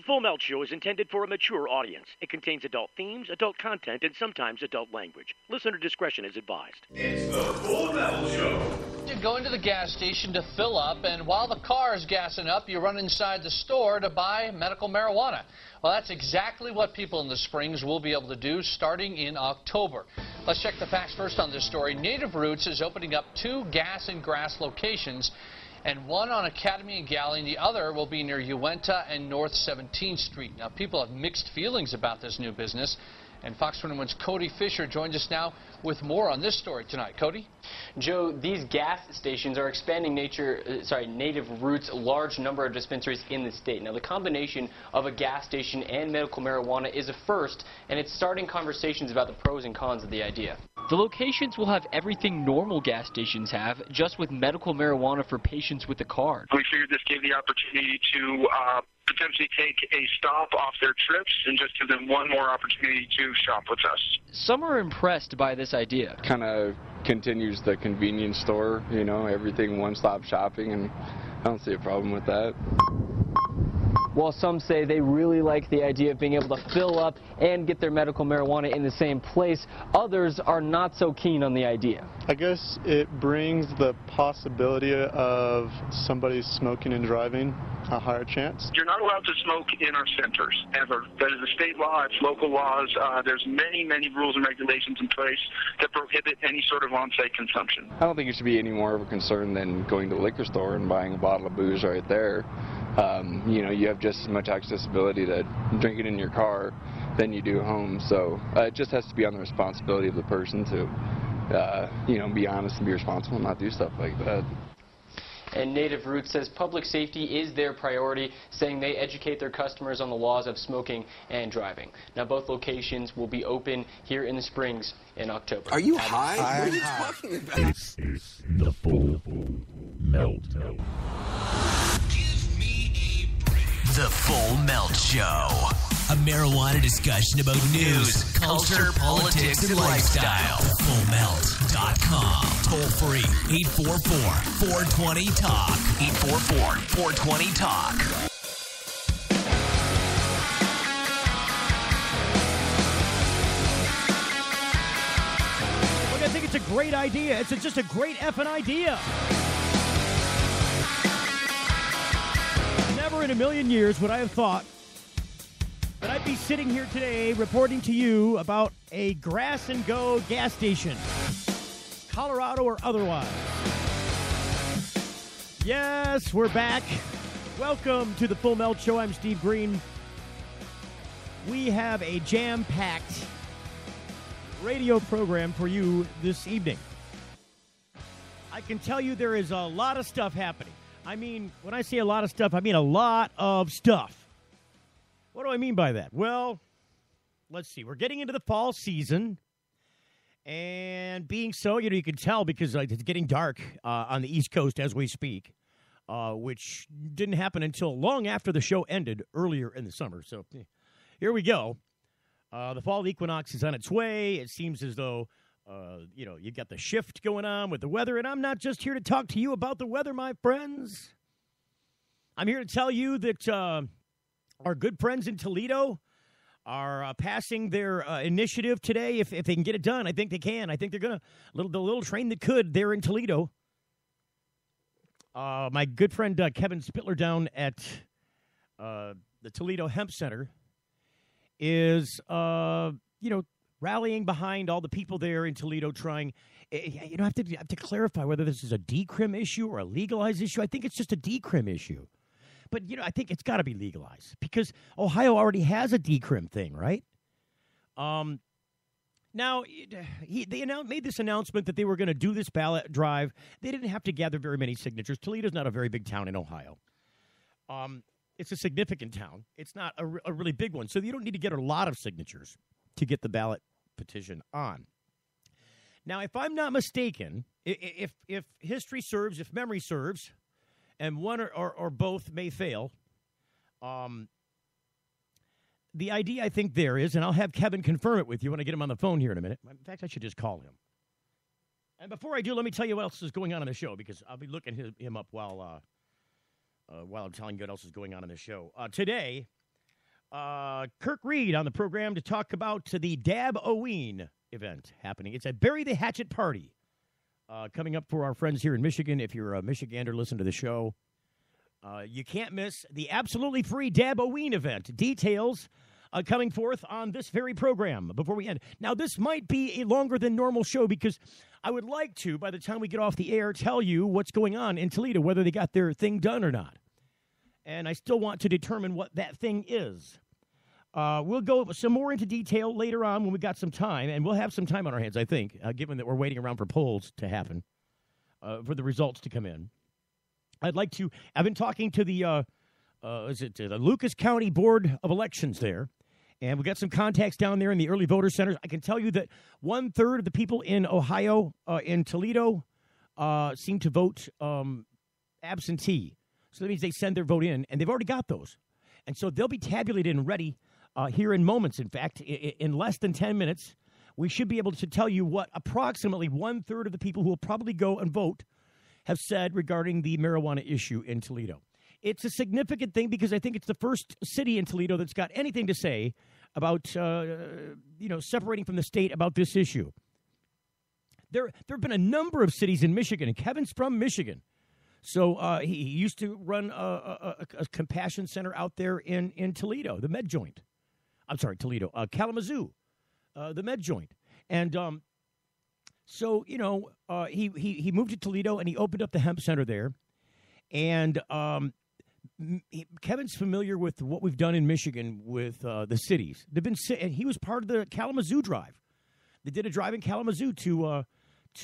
Full Melt Show is intended for a mature audience. It contains adult themes, adult content, and sometimes adult language. Listener discretion is advised. It's the Full Melt Show. You go into the gas station to fill up, and while the car is gassing up, you run inside the store to buy medical marijuana. Well, that's exactly what people in the Springs will be able to do starting in October. Let's check the facts first on this story. Native Roots is opening up 2 gas and grass locations, and one on Academy and Galley, and the other will be near Uinta and North 17th Street. Now, people have mixed feelings about this new business, and Fox 21's Cody Fisher joins us now with more on this story tonight. Cody? Joe, these gas stations are expanding Native Roots' large number of dispensaries in the state. Now, the combination of a gas station and medical marijuana is a first, and it's starting conversations about the pros and cons of the idea. The locations will have everything normal gas stations have, just with medical marijuana for patients with a card. We figured this gave the opportunity to potentially take a stop off their trips and just give them one more opportunity to shop with us. Some are impressed by this idea. Kind of continues the convenience store, you know, everything one-stop shopping, and I don't see a problem with that. While some say they really like the idea of being able to fill up and get their medical marijuana in the same place, others are not so keen on the idea. I guess it brings the possibility of somebody smoking and driving a higher chance. You're not allowed to smoke in our centers, ever. That is a state law, it's local laws. There's many rules and regulations in place that prohibit any sort of on-site consumption. I don't think it should be any more of a concern than going to the liquor store and buying a bottle of booze right there. You know, you have just as much accessibility to drink it in your car than you do home. So it just has to be on the responsibility of the person to, you know, be honest and be responsible and not do stuff like that. And Native Roots says public safety is their priority, saying they educate their customers on the laws of smoking and driving. Now, both locations will be open here in the Springs in October. Are you high? What are you talking about? This is the Full Melt. The Full Melt Show. A marijuana discussion about news, culture, politics, and lifestyle. FullMelt.com. Toll free. 844-420-TALK. 844-420-TALK. Look, I think it's a great idea. It's just a great effing idea. Never in a million years would I have thought that I'd be sitting here today reporting to you about a grass-and-go gas station, Colorado or otherwise. Yes, we're back. Welcome to the Full Melt Show. I'm Steve Green. We have a jam-packed radio program for you this evening. I can tell you there is a lot of stuff happening. I mean, when I say a lot of stuff, I mean a lot of stuff. What do I mean by that? Well, let's see. We're getting into the fall season. And being so, you know, you can tell because it's getting dark on the East Coast as we speak, which didn't happen until long after the show ended earlier in the summer. So here we go. The fall equinox is on its way. It seems as though you know, you got the shift going on with the weather, and I'm not just here to talk to you about the weather, my friends. I'm here to tell you that our good friends in Toledo are passing their initiative today. If they can get it done, I think they can. I think they're going to, the little train that could there in Toledo. My good friend Kevin Spittler down at the Toledo Hemp Center is, you know, rallying behind all the people there in Toledo trying, you know, I have to clarify whether this is a decrim issue or a legalized issue. I think it's just a decrim issue. But, you know, I think it's got to be legalized because Ohio already has a decrim thing, right? Now, they made this announcement that they were going to do this ballot drive. They didn't have to gather very many signatures. Toledo's not a very big town in Ohio. It's a significant town. It's not a really big one. So you don't need to get a lot of signatures to get the ballot petition on. Now, if I'm not mistaken, if history serves, if memory serves, and one or both may fail, the idea I think there is, and I'll have Kevin confirm it with you when I get him on the phone here in a minute. In fact, I should just call him. And before I do, let me tell you what else is going on in the show, because I'll be looking him up while I'm telling you what else is going on in the show. Today, Kirk Reed on the program to talk about the dab-o-ween event happening. It's a Bury the Hatchet party coming up for our friends here in Michigan. If you're a Michigander, listen to the show. You can't miss the absolutely free dab-o-ween event. Details coming forth on this very program before we end. Now, this might be a longer than normal show because I would like to, by the time we get off the air, tell you what's going on in Toledo, whether they got their thing done or not. And I still want to determine what that thing is. We'll go some more into detail later on when we got some time, and we'll have some time on our hands, I think, given that we're waiting around for polls to happen, for the results to come in. I've been talking to the Lucas County Board of Elections there, and we got some contacts down there in the early voter centers. I can tell you that 1/3 of the people in Ohio, in Toledo, seem to vote absentee. So that means they send their vote in, and they've already got those. And so they'll be tabulated and ready here in moments. In fact, in less than 10 minutes, we should be able to tell you what approximately 1/3 of the people who will probably go and vote have said regarding the marijuana issue in Toledo. It's a significant thing because I think it's the first city in Toledo that's got anything to say about, separating from the state about this issue. There have been a number of cities in Michigan, and Kevin's from Michigan. So he used to run a compassion center out there in Toledo, the Med Joint. I'm sorry, Toledo, Kalamazoo, the Med Joint. And he moved to Toledo and he opened up the hemp center there. And Kevin's familiar with what we've done in Michigan with the cities. And he was part of the Kalamazoo drive. They did a drive in Kalamazoo to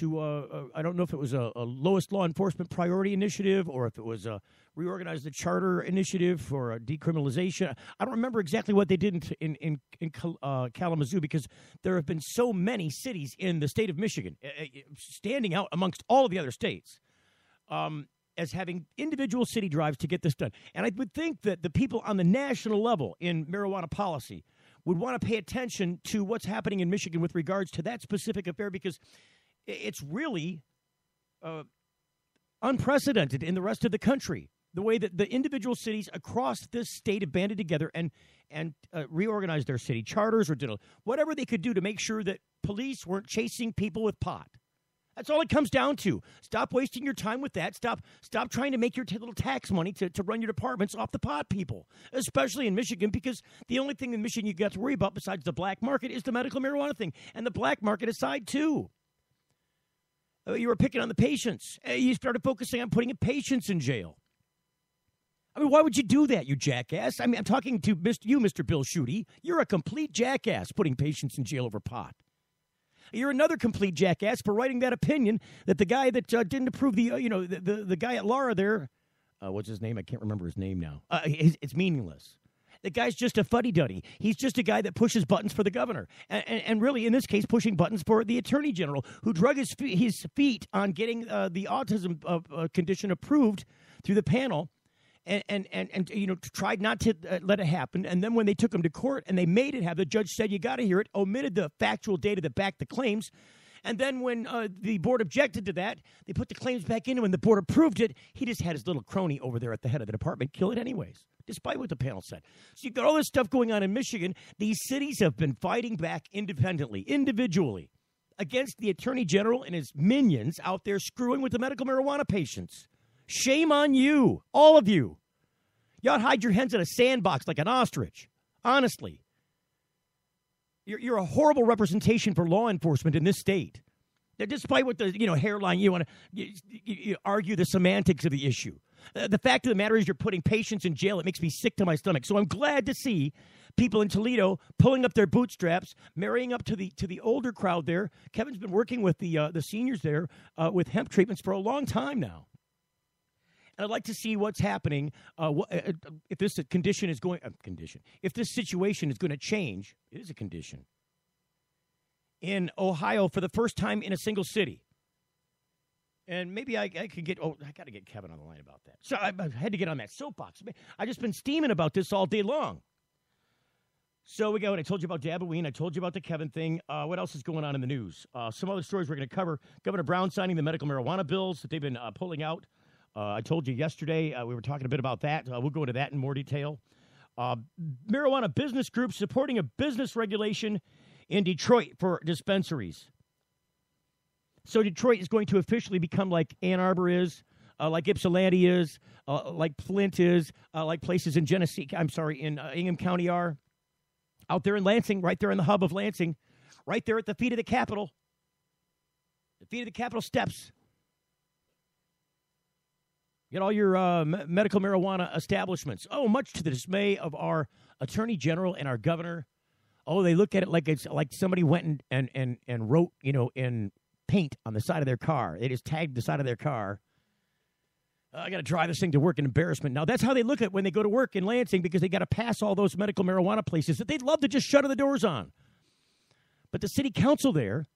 I don't know if it was a lowest law enforcement priority initiative or if it was a reorganize the charter initiative for a decriminalization. I don't remember exactly what they did in Kalamazoo because there have been so many cities in the state of Michigan standing out amongst all of the other states as having individual city drives to get this done. And I would think that the people on the national level in marijuana policy would want to pay attention to what's happening in Michigan with regards to that specific affair because it's really unprecedented in the rest of the country, the way that the individual cities across this state have banded together and reorganized their city charters or did whatever they could do to make sure that police weren't chasing people with pot. That's all it comes down to. Stop wasting your time with that. Stop trying to make your little tax money to run your departments off the pot people, especially in Michigan, because the only thing in Michigan you got to worry about besides the black market is the medical marijuana thing. And the black market aside, too. You were picking on the patients. You started focusing on putting patients in jail. I mean, why would you do that, you jackass? I mean, I'm talking to you, Mr. Bill Schuette. You're a complete jackass putting patients in jail over pot. You're another complete jackass for writing that opinion that the guy that didn't approve the guy at Laura there, what's his name? I can't remember his name now. It's meaningless. The guy's just a fuddy-duddy. He's just a guy that pushes buttons for the governor. And really, in this case, pushing buttons for the attorney general, who drug his feet on getting the autism condition approved through the panel and tried not to let it happen. And then when they took him to court and they made it have, the judge said, you got to hear it, omitted the factual data that backed the claims. And then when the board objected to that, they put the claims back in. And when the board approved it, he just had his little crony over there at the head of the department kill it anyways, despite what the panel said. So you've got all this stuff going on in Michigan. These cities have been fighting back individually, against the attorney general and his minions out there screwing with the medical marijuana patients. Shame on you, all of you. You ought to hide your heads in a sandbox like an ostrich, honestly. You're a horrible representation for law enforcement in this state. Now, despite what the hairline, you want to you argue the semantics of the issue. The fact of the matter is you're putting patients in jail. It makes me sick to my stomach. So I'm glad to see people in Toledo pulling up their bootstraps, marrying up to the older crowd there. Kevin's been working with the seniors there with hemp treatments for a long time now. And I'd like to see what's happening if this condition is going if this situation is going to change. It is a condition in Ohio for the first time in a single city. And maybe I could get. I got to get Kevin on the line about that. So I had to get on that soapbox. I just been steaming about this all day long. So we go. And I told you about dab-o-ween. I told you about the Kevin thing. What else is going on in the news? Some other stories we're going to cover. Governor Brown signing the medical marijuana bills that they've been pulling out. I told you yesterday we were talking a bit about that. We'll go into that in more detail. Marijuana business group supporting a business regulation in Detroit for dispensaries. So Detroit is going to officially become like Ann Arbor is, like Ypsilanti is, like Flint is, like places in Ingham County are. Out there in Lansing, right there in the hub of Lansing, right there at the feet of the Capitol. The feet of the Capitol steps. Get all your medical marijuana establishments. Oh, much to the dismay of our Attorney General and our governor. Oh, they look at it like it's like somebody went and wrote, in paint on the side of their car. They just tagged the side of their car. I got to drive this thing to work in embarrassment. Now, that's how they look at it when they go to work in Lansing, because they got to pass all those medical marijuana places that they'd love to just shutter the doors on. But the city council there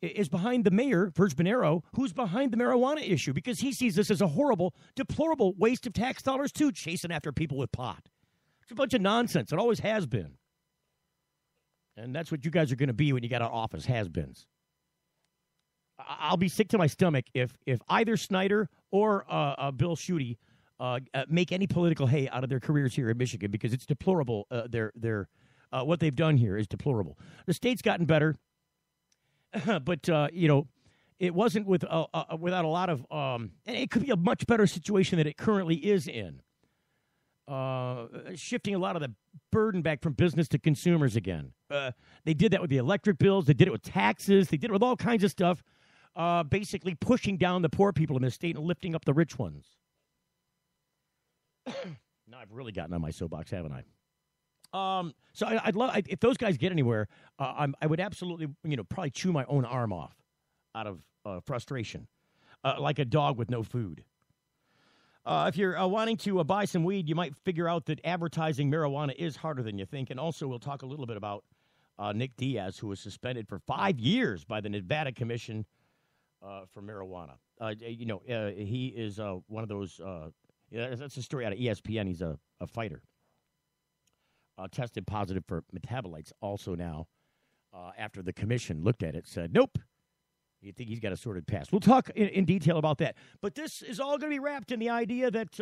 is behind the mayor, Virg Bonero, who's behind the marijuana issue, because he sees this as a horrible, deplorable waste of tax dollars, too, chasing after people with pot. It's a bunch of nonsense. It always has been. And that's what you guys are going to be when you get out of office, has-beens. I'll be sick to my stomach if either Snyder or Bill Schuette make any political hay out of their careers here in Michigan, because it's deplorable. Their what they've done here is deplorable. The state's gotten better, but it wasn't without a lot of. And it could be a much better situation than it currently is in. Shifting a lot of the burden back from business to consumers again. They did that with the electric bills. They did it with taxes. They did it with all kinds of stuff. Basically pushing down the poor people in this state and lifting up the rich ones. Now I've really gotten on my soapbox, haven't I? So I'd love if those guys get anywhere. I would absolutely, probably chew my own arm off out of frustration, like a dog with no food. If you're wanting to buy some weed, you might figure out that advertising marijuana is harder than you think. And also, we'll talk a little bit about Nick Diaz, who was suspended for 5 years by the Nevada Commission for marijuana. He is one of those. That's a story out of ESPN. He's a fighter. Tested positive for metabolites also now. After the commission looked at it, said, nope. You think he's got a sorted past. We'll talk in detail about that. But this is all going to be wrapped in the idea that,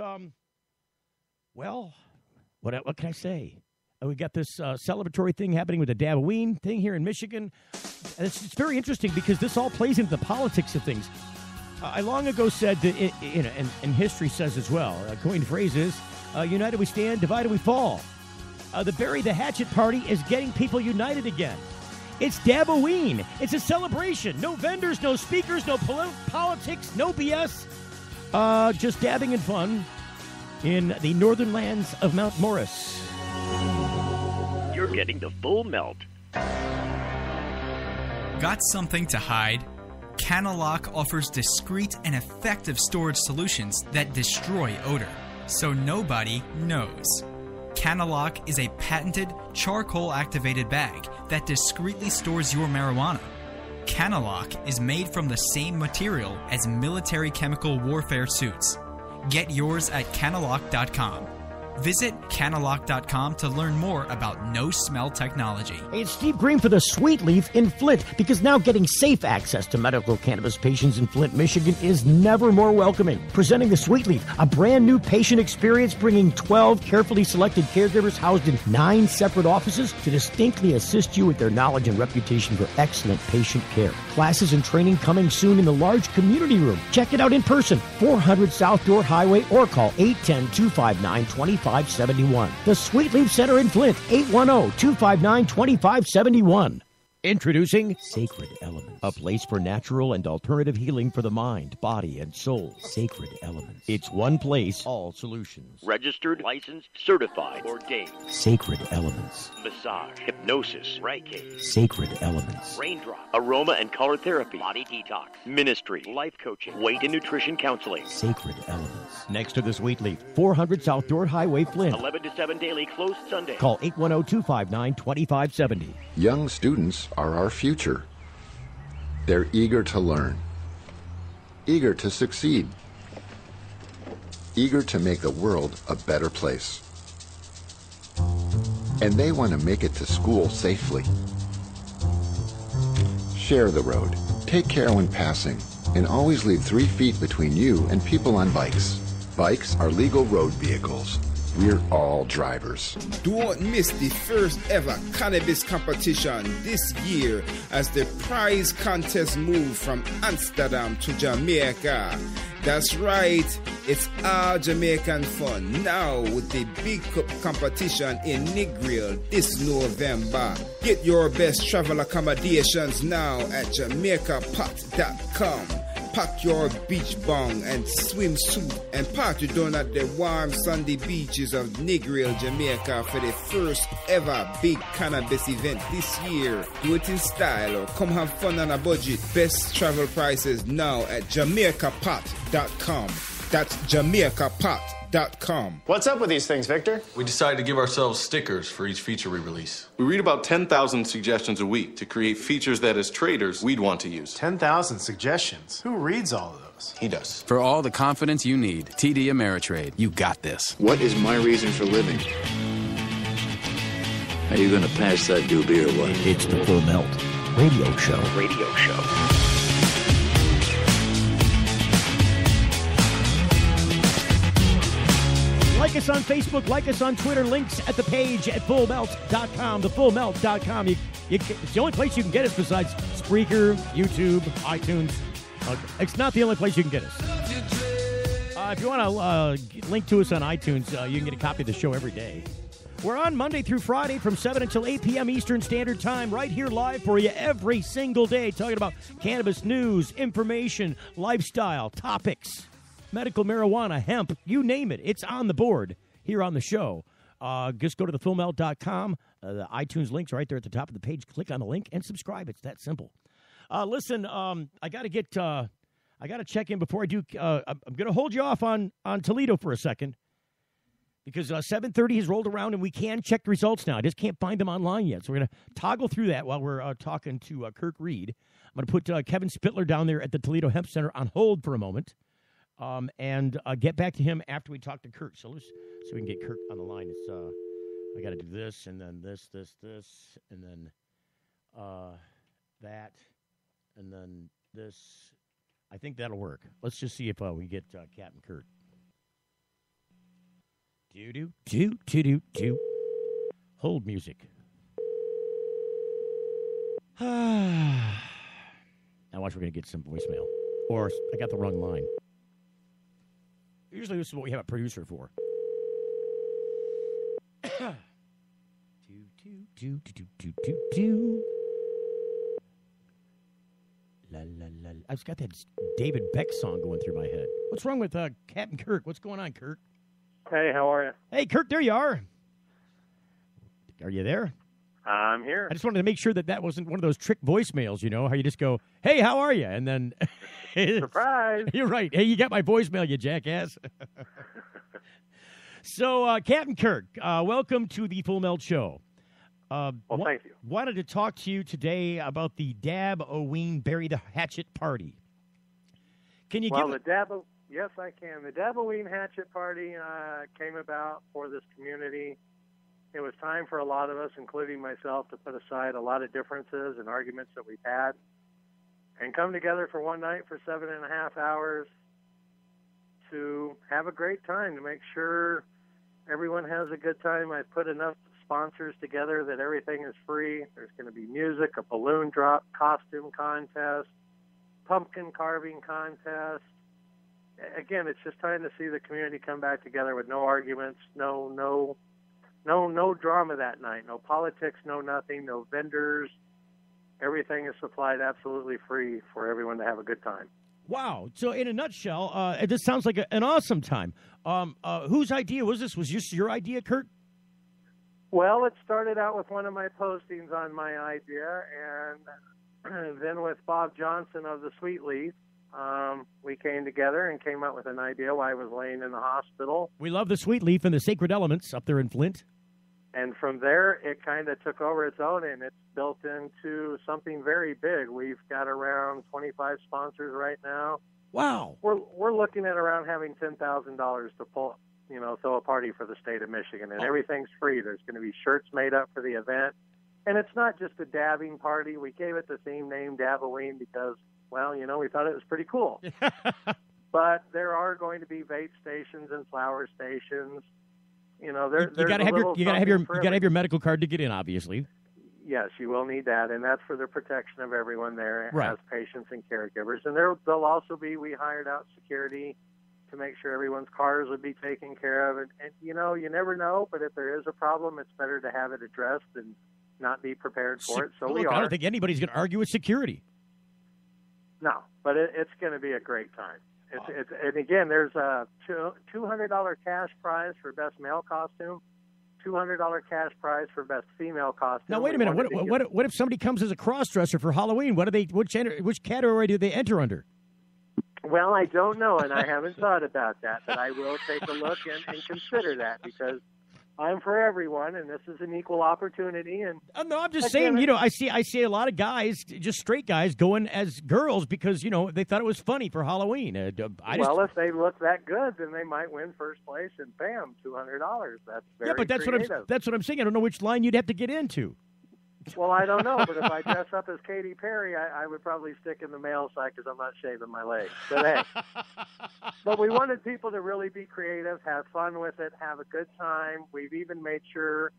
what can I say? We got this celebratory thing happening with the dab-o-ween thing here in Michigan. And it's very interesting because this all plays into the politics of things. I long ago said that, and history says as well, a coined phrase is, united we stand, divided we fall. The Bury the Hatchet Party is getting people united again. It's dab-o-ween. It's a celebration. No vendors, no speakers, no politics, no BS. Just dabbing and fun in the northern lands of Mount Morris. You're getting the full melt. Got something to hide? Canalock offers discreet and effective storage solutions that destroy odor, so nobody knows. Canalock is a patented charcoal-activated bag that discreetly stores your marijuana. Canalock is made from the same material as military chemical warfare suits. Get yours at canalock.com. Visit canalock.com to learn more about no-smell technology. Hey, it's Steve Green for the Sweet Leaf in Flint, because now getting safe access to medical cannabis patients in Flint, Michigan is never more welcoming. Presenting the Sweet Leaf, a brand new patient experience bringing 12 carefully selected caregivers housed in 9 separate offices to distinctly assist you with their knowledge and reputation for excellent patient care. Classes and training coming soon in the large community room. Check it out in person, 400 South Door Highway, or call 810-259-2571. The Sweet Leaf Center in Flint, 810-259-2571. Introducing Sacred Elements, a place for natural and alternative healing for the mind, body, and soul. Sacred Elements. It's one place, all solutions. Registered, licensed, certified, ordained. Sacred Elements. Massage, hypnosis, Reiki. Sacred Elements. Raindrop, aroma and color therapy, body detox, ministry, life coaching, weight and nutrition counseling. Sacred Elements. Next to the Sweet Leaf, 400 South Door Highway, Flint. 11 to 7 daily, closed Sunday. Call 810-259-2570. Young students are our future. They're eager to learn, eager to succeed, eager to make the world a better place. And they want to make it to school safely. Share the road, take care when passing, and always leave 3 feet between you and people on bikes. Bikes are legal road vehicles. We're all drivers. Don't miss the first ever cannabis competition this year as the prize contest moves from Amsterdam to Jamaica. That's right, it's all Jamaican fun now with the big cup competition in Negril this November. Get your best travel accommodations now at JamaicaPot.com. Pack your beach bong and swimsuit and party down at the warm sandy beaches of Negril, Jamaica for the first ever big cannabis event this year. Do it in style or come have fun on a budget. Best travel prices now at JamaicaPot.com. That's JamaicaPot.com. What's up with these things, Victor? We decided to give ourselves stickers for each feature we release. We read about 10,000 suggestions a week to create features that as traders we'd want to use. 10,000 suggestions? Who reads all of those? He does. For all the confidence you need, TD Ameritrade. You got this. What is my reason for living? Are you going to pass that doobie or what? It's the Full Melt Radio Show. Radio show. Like us on Facebook, like us on Twitter, links at the page at fullmelt.com, thefullmelt.com. It's the only place you can get us besides Spreaker, YouTube, iTunes. It's not the only place you can get us. If you want to link to us on iTunes, you can get a copy of the show every day. We're on Monday through Friday from 7 until 8 p.m. Eastern Standard Time, right here live for you every single day, talking about cannabis news, information, lifestyle, topics. Medical marijuana, hemp, you name it. It's on the board here on the show. Just go to thefullmelt.com. The iTunes link's right there at the top of the page. Click on the link and subscribe. It's that simple. Listen, I got to check in before I do. I'm going to hold you off on Toledo for a second because 7:30 has rolled around and we can check the results now. I just can't find them online yet. So we're going to toggle through that while we're talking to Kirk Reed. I'm going to put Kevin Spittler down there at the Toledo Hemp Center on hold for a moment. And get back to him after we talk to Kirk. So we can get Kirk on the line. It's I got to do this, and then this, and then that, and then this. I think that'll work. Let's just see if we get Captain Kirk. Do. Hold music. Now watch, we're going to get some voicemail. Or I got the wrong line. Usually this is what we have a producer for. La, la, la. I've just got that David Beck song going through my head. What's wrong with Captain Kirk? What's going on, Kirk? Hey, how are you? Hey, Kirk, there you are. Are you there? I'm here. I just wanted to make sure that wasn't one of those trick voicemails, you know, how you just go, hey, how are you? And then... Surprise! You're right. Hey, you got my voicemail, you jackass. So, Captain Kirk, welcome to the Full Melt Show. Thank you. Wanted to talk to you today about the dab-o-ween Bury the Hatchet Party. Can you give... Yes, I can. The dab-o-ween Hatchet Party came about for this community. It was time for a lot of us, including myself, to put aside a lot of differences and arguments that we've had and come together for one night for 7.5 hours to have a great time, to make sure everyone has a good time. I put enough sponsors together that everything is free. There's going to be music, a balloon drop, costume contest, pumpkin carving contest. Again, it's just trying to see the community come back together with no arguments, no drama that night, no politics, no nothing, no vendors. Everything is supplied absolutely free for everyone to have a good time. Wow. So in a nutshell, this sounds like an awesome time. Whose idea was this? Was this your idea, Kurt? Well, it started out with one of my postings on my idea, and then with Bob Johnson of the Sweet Leaf, we came together and came up with an idea while I was laying in the hospital. We love the Sweet Leaf and the Sacred Elements up there in Flint. And from there, it kind of took over its own, and it's built into something very big. We've got around 25 sponsors right now. Wow. We're looking at around having $10,000 to throw a party for the state of Michigan, and everything's free. There's going to be shirts made up for the event. And it's not just a dabbing party. We gave it the theme name, dab-o-ween, because, well, we thought it was pretty cool. But there are going to be vape stations and flower stations. You know, there's you got to have your medical card to get in, obviously. Yes, you will need that, and that's for the protection of everyone there Right. as patients and caregivers. And there'll also be, we hired out security to make sure everyone's cars would be taken care of. And you know, you never know, but if there is a problem, it's better to have it addressed than not be prepared for it. So Look, we are. I don't think anybody's going to argue with security. No, but it's going to be a great time. And again, there's a $200 cash prize for best male costume, $200 cash prize for best female costume. Now wait a minute. What if somebody comes as a cross-dresser for Halloween? Which category do they enter under? Well, I don't know, and I haven't thought about that, but I will take a look and consider that, because I'm for everyone, and this is an equal opportunity. And no, I'm just saying, you know, I see a lot of guys, just straight guys, going as girls because, you know, they thought it was funny for Halloween. Well, if they look that good, then they might win first place, and bam, $200. That's very but that's creative. what I'm saying. I don't know which line you'd have to get into. Well, I don't know, but if I dress up as Katy Perry, I would probably stick in the male side because I'm not shaving my legs. But hey, but we wanted people to really be creative, have fun with it, have a good time. We've even made sure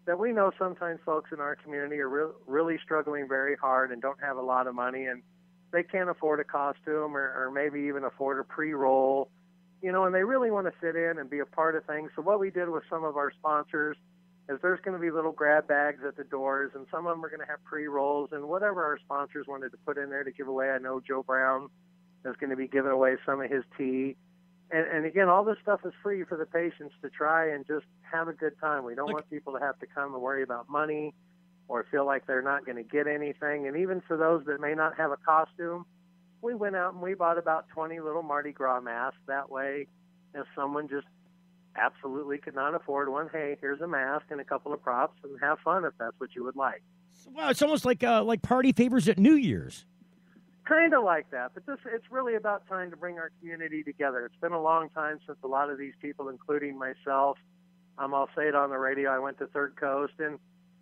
that we know sometimes folks in our community are really struggling very hard and don't have a lot of money, and they can't afford a costume or maybe even afford a pre-roll, you know, and they really want to fit in and be a part of things. So what we did with some of our sponsors is there's going to be little grab bags at the doors, and some of them are going to have pre-rolls and whatever our sponsors wanted to put in there to give away. I know Joe Brown is going to be giving away some of his tea. And again, all this stuff is free for the patients to try and just have a good time. We don't want people to have to come and worry about money or feel like they're not going to get anything. And even for those that may not have a costume, we went out and we bought about 20 little Mardi Gras masks. That way, if someone just absolutely could not afford one, hey, here's a mask and a couple of props, and have fun if that's what you would like. Well, it's almost like party favors at New Year's. Kind of like that, but it's really about trying to bring our community together. It's been a long time since a lot of these people, including myself, I'll say it on the radio, I went to Third Coast, and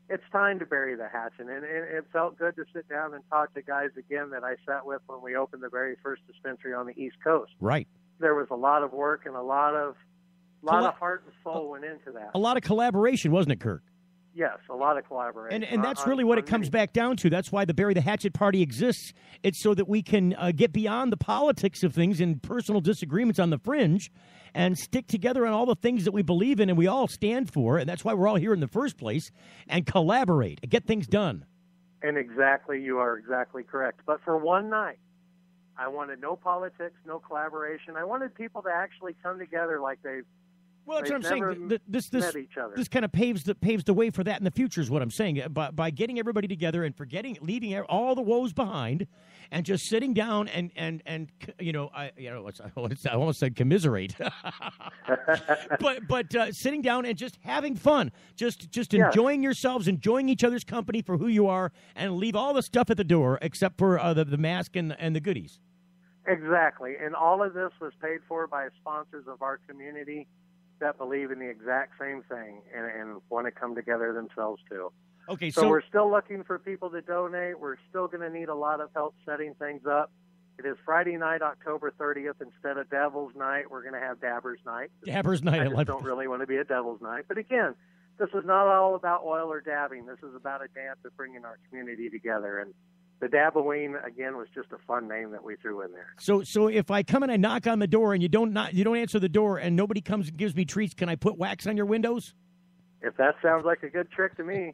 it's time to bury the hatchet. And it felt good to sit down and talk to guys again that I sat with when we opened the very first dispensary on the East Coast. Right. There was a lot of work and a lot of heart and soul went into that. A lot of collaboration, wasn't it, Kirk? Yes, a lot of collaboration. And that's really what it comes back down to. That's why the Bury the Hatchet Party exists. It's so that we can get beyond the politics of things and personal disagreements on the fringe and stick together on all the things that we believe in and we all stand for. And that's why we're all here in the first place, and collaborate and get things done. And exactly, you are exactly correct. But for one night, I wanted no politics, no collaboration. I wanted people to actually come together like they've Well, that's what I'm saying. Met each other. This kind of paves the way for that in the future is what I'm saying. By getting everybody together and leaving all the woes behind, and just sitting down and I almost said commiserate, but sitting down and just having fun, just enjoying yourselves, enjoying each other's company for who you are, and leave all the stuff at the door except for the mask and the goodies. Exactly, and all of this was paid for by sponsors of our community that believe in the exact same thing and want to come together themselves too. Okay, so we're still looking for people to donate. We're still going to need a lot of help setting things up. It is Friday night, October 30th. Instead of Devil's Night, we're going to have Dabber's Night. Dabber's Night. I just don't really want to be a Devil's Night. But again, this is not all about oil or dabbing. This is about a dance of bringing our community together. And the dab-o-ween, again, was just a fun name that we threw in there. So if I come and I knock on the door and you don't answer the door and nobody comes and gives me treats, can I put wax on your windows? If that sounds like a good trick to me.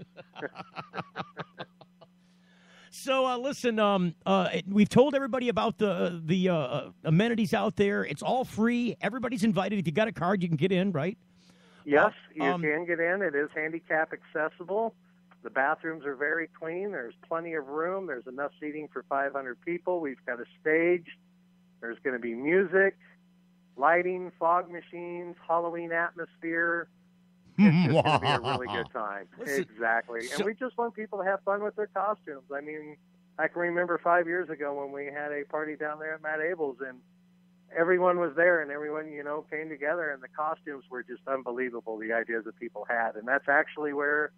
So listen, we've told everybody about the amenities out there. It's all free. Everybody's invited. If you got a card, you can get in, right? Yes, you can get in. It is handicap accessible. The bathrooms are very clean. There's plenty of room. There's enough seating for 500 people. We've got a stage. There's going to be music, lighting, fog machines, Halloween atmosphere. It's just going to be a really good time. Exactly. And we just want people to have fun with their costumes. I mean, I can remember 5 years ago when we had a party down there at Matt Abel's, and everyone was there, and everyone, came together, and the costumes were just unbelievable, the ideas that people had. And that's actually where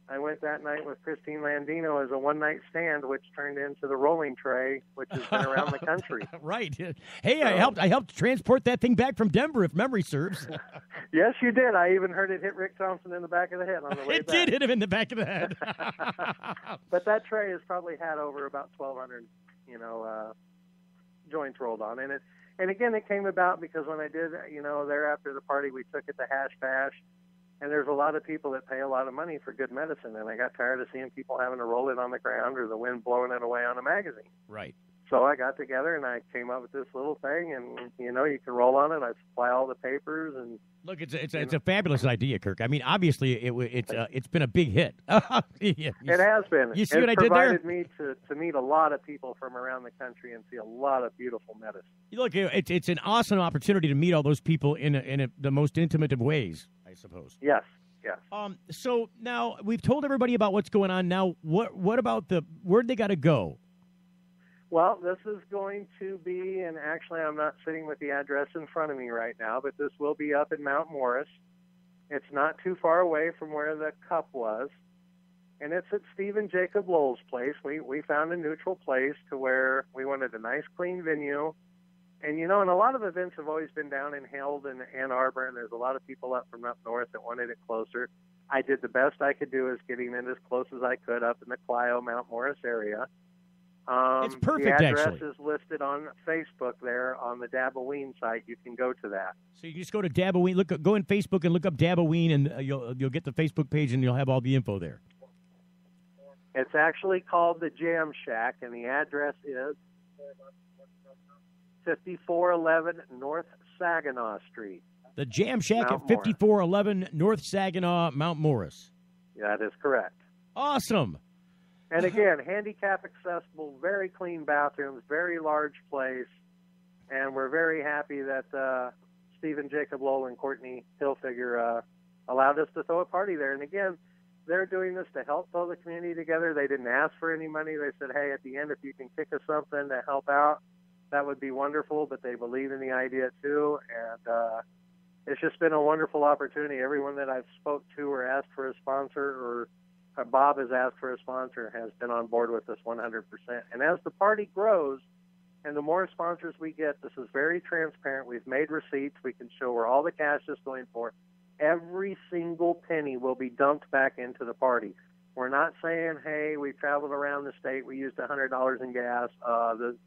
I went that night with Christine Landino as a one-night stand, which turned into the rolling tray, which has been around the country. Right. Hey, so, I helped transport that thing back from Denver, if memory serves. Yes, you did. I even heard it hit Rick Thompson in the back of the head on the way back. It did hit him in the back of the head. But that tray has probably had over about 1,200, joints rolled on in it. And again, it came about because when I did, there after the party, we took it to Hash Bash. And there's a lot of people that pay a lot of money for good medicine, and I got tired of seeing people having to roll it on the ground or the wind blowing it away on a magazine. Right. So I got together and I came up with this little thing, and you can roll on it. I supply all the papers and. Look, it's a fabulous idea, Kirk. I mean, obviously it's been a big hit. It has been. You see what I did there? It provided me to meet a lot of people from around the country and see a lot of beautiful medicine. Look, it's an awesome opportunity to meet all those people in the most intimate of ways, I suppose. Yes. So now we've told everybody about what's going on. Now, what about where they got to go? Well, this is going to be, and actually I'm not sitting with the address in front of me right now, but this will be up in Mount Morris. It's not too far away from where the cup was, and it's at Stephen Jacob Lowell's place. We found a neutral place to where we wanted a nice, clean venue. And, and a lot of events have always been down and held in Ann Arbor, and there's a lot of people up from up north that wanted it closer. I did the best I could do as getting in as close as I could up in the Clio, Mount Morris area. It's perfect, the address actually. is listed on Facebook there on the dab-o-ween site. You can go to that. So you just go to dab-o-ween, go in Facebook and look up dab-o-ween, and you'll get the Facebook page, and you'll have all the info there. It's actually called the Jam Shack, and the address is 5411 North Saginaw Street. The Jam Shack at 5411 North Saginaw, Mount Morris. That is correct. Awesome. And again, handicap accessible, very clean bathrooms, very large place, and we're very happy that Stephen Jacob Lowell and Courtney Hilfiger allowed us to throw a party there. And again, they're doing this to help throw the community together. They didn't ask for any money. They said, hey, at the end, if you can kick us something to help out, that would be wonderful. But they believe in the idea too, and it's just been a wonderful opportunity. Everyone that I've spoke to or asked for a sponsor or Bob has asked for a sponsor has been on board with us 100%. And as the party grows and the more sponsors we get, this is very transparent. We've made receipts. We can show where all the cash is going for. Every single penny will be dumped back into the party. We're not saying, hey, we traveled around the state, we used $100 in gas,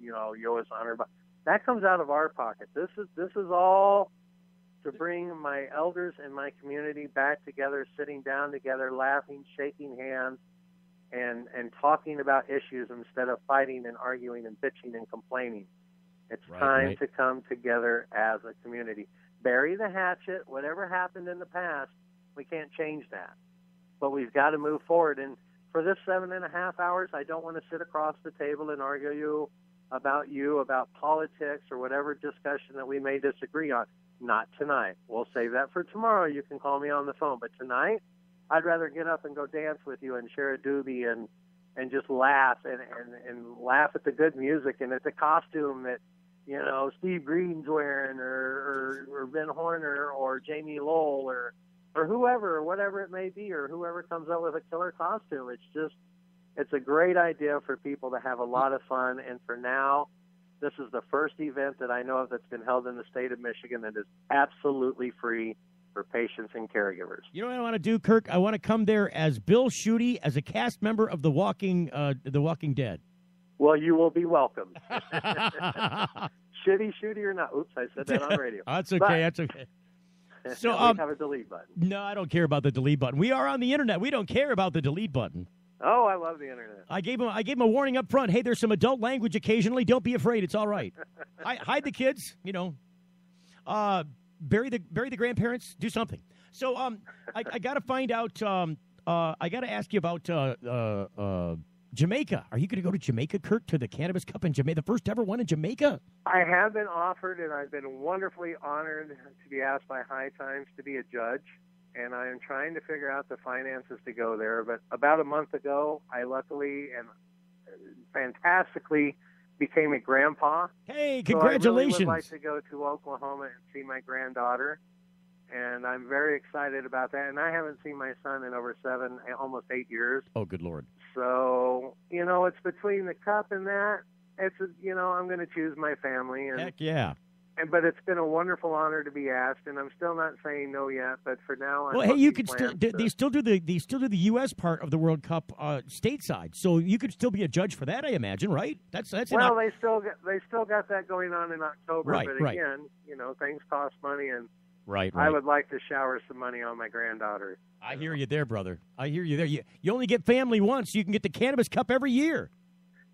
you owe us $100. That comes out of our pocket. This is all to bring my elders and my community back together, sitting down together, laughing, shaking hands, and talking about issues instead of fighting and arguing and bitching and complaining. It's time to come together as a community. Bury the hatchet. Whatever happened in the past, we can't change that. But we've got to move forward. And for this 7.5 hours, I don't want to sit across the table and argue about politics or whatever discussion that we may disagree on. Not tonight. We'll save that for tomorrow. You can call me on the phone. But tonight, I'd rather get up and go dance with you and share a doobie and just laugh and laugh at the good music and at the costume that, Steve Green's wearing or Ben Horner or Jamie Lowell or whoever, or whatever it may be, or whoever comes up with a killer costume. It's a great idea for people to have a lot of fun. And for now, this is the first event that I know of that's been held in the state of Michigan that is absolutely free for patients and caregivers. You know what I want to do, Kirk? I want to come there as Bill Schuette, as a cast member of The Walking Dead. Well, you will be welcome. Shitty or not. Oops, I said that on radio. That's okay. That's okay. So we have a delete button. No, I don't care about the delete button. We are on the internet. We don't care about the delete button. Oh, I love the internet. I gave him a warning up front. Hey, there's some adult language occasionally. Don't be afraid. It's all right. Hide the kids. Bury the grandparents. Do something. So I got to find out. I got to ask you about Jamaica. Are you going to go to Jamaica, Kirk, to the Cannabis Cup in Jamaica, the first ever one in Jamaica? I have been offered, and I've been wonderfully honored to be asked by High Times to be a judge. And I am trying to figure out the finances to go there. But about a month ago, I luckily and fantastically became a grandpa. Hey, congratulations. So I really would like to go to Oklahoma and see my granddaughter. And I'm very excited about that. And I haven't seen my son in over almost 8 years. Oh, good Lord. So, it's between the cup and that. I'm going to choose my family. And, Heck yeah. But it's been a wonderful honor to be asked, and I'm still not saying no yet. But for now, well, hey, you could still they still do the U.S. part of the World Cup stateside, so you could still be a judge for that, I imagine, right? That's they still got that going on in October. Right, but right. Again, things cost money, and right. I would like to shower some money on my granddaughter. I hear you there, brother. I hear you there. You only get family once. You can get the Cannabis Cup every year.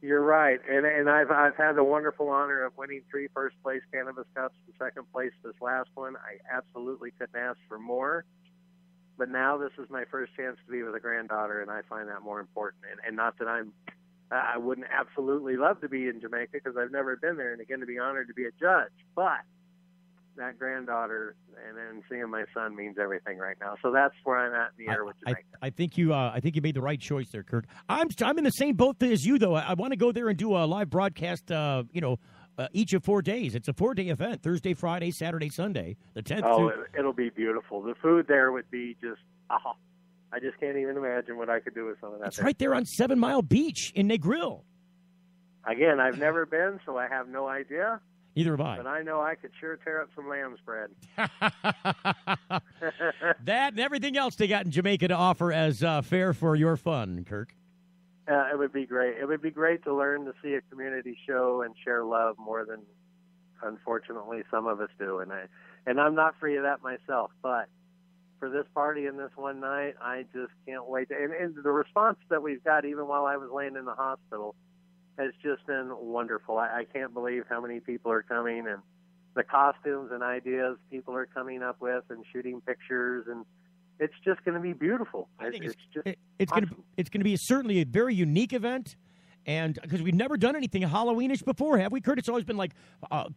You're right, and I've had the wonderful honor of winning 3 first-place Cannabis Cups and second place this last one. I absolutely couldn't ask for more. But now this is my first chance to be with a granddaughter, and I find that more important. And not that I wouldn't absolutely love to be in Jamaica because I've never been there, and again, to be honored to be a judge. But that granddaughter and then seeing my son means everything right now. So that's where I'm at in the air with Jamaica. I think you made the right choice there, Kurt. I'm in the same boat as you, though. I want to go there and do a live broadcast, each of 4 days. It's a 4-day event, Thursday, Friday, Saturday, Sunday, the 10th. Oh, it'll be beautiful. The food there would be just, I just can't even imagine what I could do with some of that. It's right there on 7 Mile Beach in Negril. Again, I've never been, so I have no idea. Neither have I. But I know I could sure tear up some lamb spread. That and everything else they got in Jamaica to offer as fare for your fun, Kirk. It would be great. It would be great to learn to see a community show and share love more than, unfortunately, some of us do. And I'm not free of that myself. But for this party and this one night, I just can't wait. And the response that we've got, even while I was laying in the hospital, has just been wonderful. I can't believe how many people are coming, and the costumes and ideas people are coming up with and shooting pictures, and it's just going to be beautiful. It's going to be certainly a very unique event, and because we've never done anything Halloweenish before, have we, Kurt? It's always been like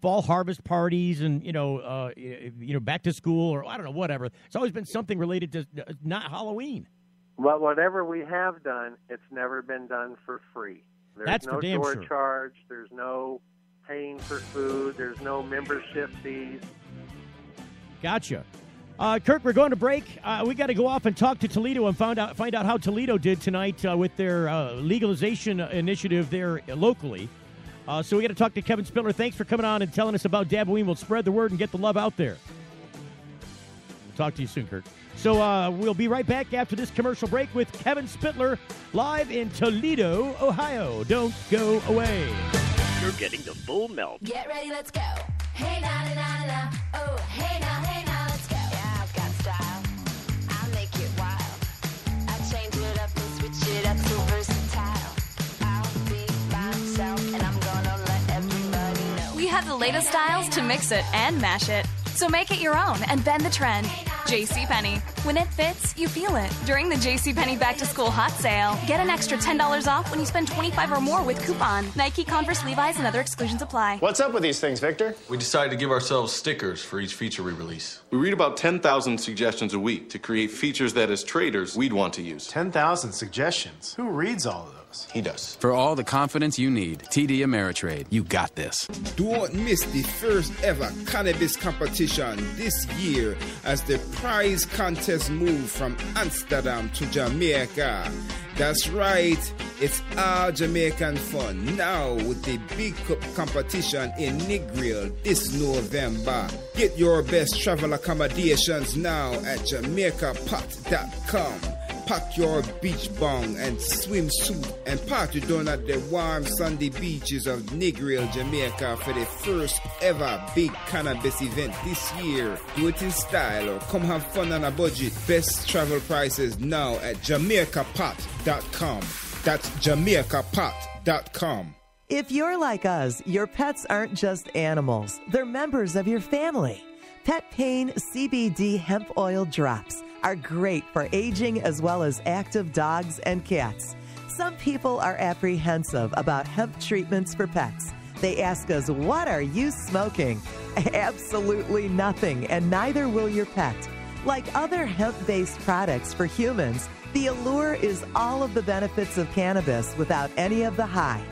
fall harvest parties and back to school or I don't know, whatever. It's always been something related to not Halloween. Well, whatever we have done, it's never been done for free. There's no door charge. There's no paying for food. There's no membership fees. Gotcha. Kirk, we're going to break. We got to go off and talk to Toledo and find out how Toledo did tonight with their legalization initiative there locally. So we got to talk to Kevin Spittler. Thanks for coming on and telling us about dab-o-ween. We'll spread the word and get the love out there. We'll talk to you soon, Kirk. So we'll be right back after this commercial break with Kevin Spittler live in Toledo, Ohio. Don't go away. You're getting the full melt. Get ready, let's go. Hey, na, na, na, na. Oh, hey, now, let's go. Yeah, I've got style. I'll make it wild. I change it up and switch it up so versatile. I'll be myself and I'm gonna let everybody know. We have the latest styles to mix it and mash it. So make it your own and bend the trend. JCPenney. When it fits, you feel it. During the JCPenney Back to School Hot Sale, get an extra $10 off when you spend $25 or more with coupon. Nike, Converse, Levi's, and other exclusions apply. What's up with these things, Victor? We decided to give ourselves stickers for each feature we release. We read about 10,000 suggestions a week to create features that, as traders, we'd want to use. 10,000 suggestions? Who reads all of those? He does. For all the confidence you need, TD Ameritrade, you got this. Don't miss the first ever cannabis competition this year as the prize contest moved from Amsterdam to Jamaica. That's right, it's all Jamaican fun now with the Big Cup competition in Negril this November. Get your best travel accommodations now at JamaicaPot.com. Pack your beach bong and swimsuit and party down at the warm sandy beaches of Negril, Jamaica for the first ever big cannabis event this year. Do it in style or come have fun on a budget. Best travel prices now at JamaicaPot.com. That's JamaicaPot.com. If you're like us, your pets aren't just animals. They're members of your family. Pet Pain CBD hemp oil drops are great for aging as well as active dogs and cats. Some people are apprehensive about hemp treatments for pets. They ask us, what are you smoking? Absolutely nothing, and neither will your pet. Like other hemp-based products for humans, the allure is all of the benefits of cannabis without any of the high.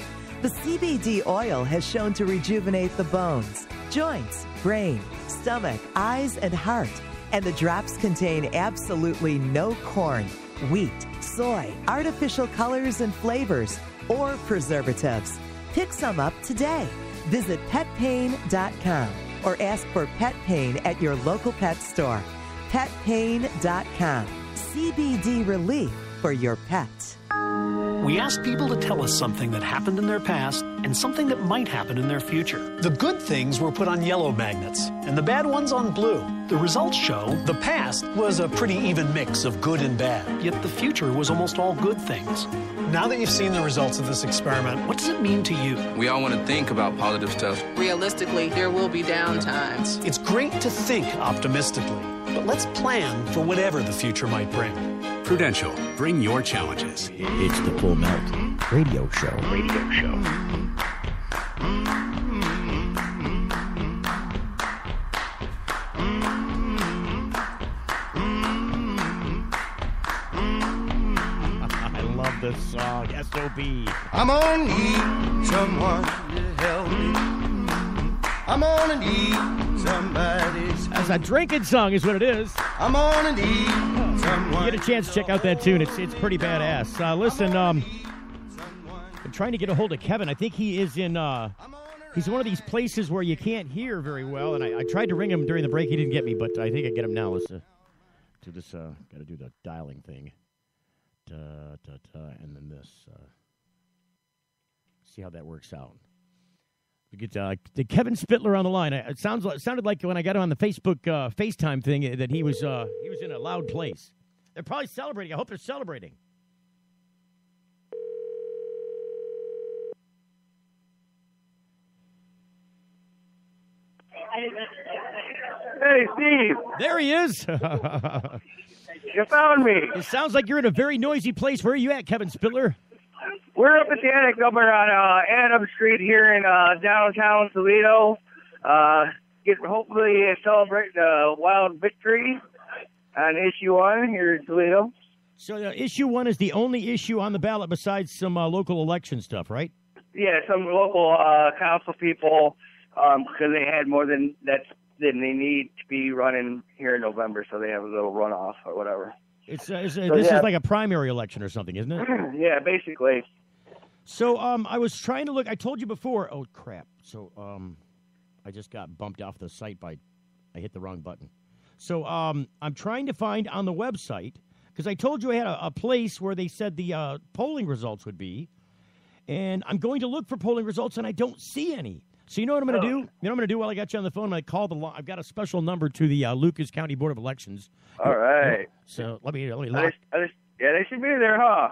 The CBD oil has shown to rejuvenate the bones, joints, brain, stomach, eyes, and heart, And the drops contain absolutely no corn, wheat, soy, artificial colors and flavors, or preservatives. Pick some up today. Visit petpain.com or ask for Pet Pain at your local pet store. Petpain.com. CBD relief for your pet. We ask people to tell us something that happened in their past and something that might happen in their future. The good things were put on yellow magnets and the bad ones on blue. The results show the past was a pretty even mix of good and bad, yet the future was almost all good things. Now that you've seen the results of this experiment, what does it mean to you? We all want to think about positive stuff. Realistically, there will be down times. It's great to think optimistically, but let's plan for whatever the future might bring. Prudential, bring your challenges. It's the Full Melt Radio Show. I love this song, S.O.B. I'm gonna need someone to help me. I'm gonna need somebody's. That's a drinking song is what it is. I'm gonna need someone. You get a chance, check out that tune. It's pretty badass. Listen, I'm trying to get a hold of Kevin. I think he is in, he's in one of these places where you can't hear very well, and I tried to ring him during the break. He didn't get me, but I think I get him now. Let's do this, got to do the dialing thing. And then this. See how that works out. We get Kevin Spittler on the line. It sounded like when I got him on the Facebook FaceTime thing that he was in a loud place. They're probably celebrating. I hope they're celebrating. Hey, Steve. There he is. You found me. It sounds like you're in a very noisy place. Where are you at, Kevin Spittler? We're up at the attic over on Adams Street here in downtown Toledo. Hopefully celebrate the wild victory on issue 1 here in Toledo. So issue 1 is the only issue on the ballot besides some local election stuff, right? Yeah, some local council people, because they had more than they need to be running here in November, so they have a little runoff or whatever. This is like a primary election or something, isn't it? Yeah, basically. So I was trying to look. I told you before. Oh, crap. So I just got bumped off the site I hit the wrong button. So I'm trying to find on the website, because I told you I had a place where they said the polling results would be, and I'm going to look for polling results, and I don't see any. So you know what I'm going to do? You know what I'm going to do while I got you on the phone? I'm going to call I've got a special number to the Lucas County Board of Elections. All right. So let me lock. Yeah, they should be there, huh?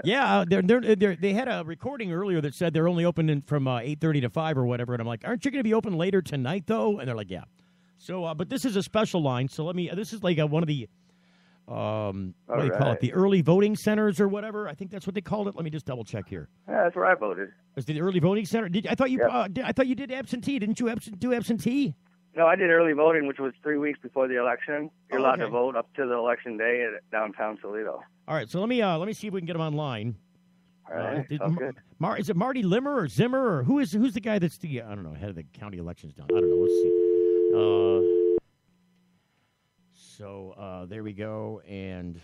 Yeah, they had a recording earlier that said they're only open from 8:30 to 5 or whatever, and I'm like, aren't you going to be open later tonight though? And they're like, yeah. So, but this is a special line. So this is like one of the what do you call it? The early voting centers or whatever. I think that's what they called it. Let me just double check here. Yeah, that's where I voted. Was the early voting center? I thought you did absentee. Didn't you do absentee? No, I did early voting, which was 3 weeks before the election. You're allowed to vote up to the election day at downtown Toledo. All right, so let me see if we can get him online. All right, is it Marty Limmer or Zimmer or who's the guy that's the head of the county elections down? I don't know. Let's see. So there we go, and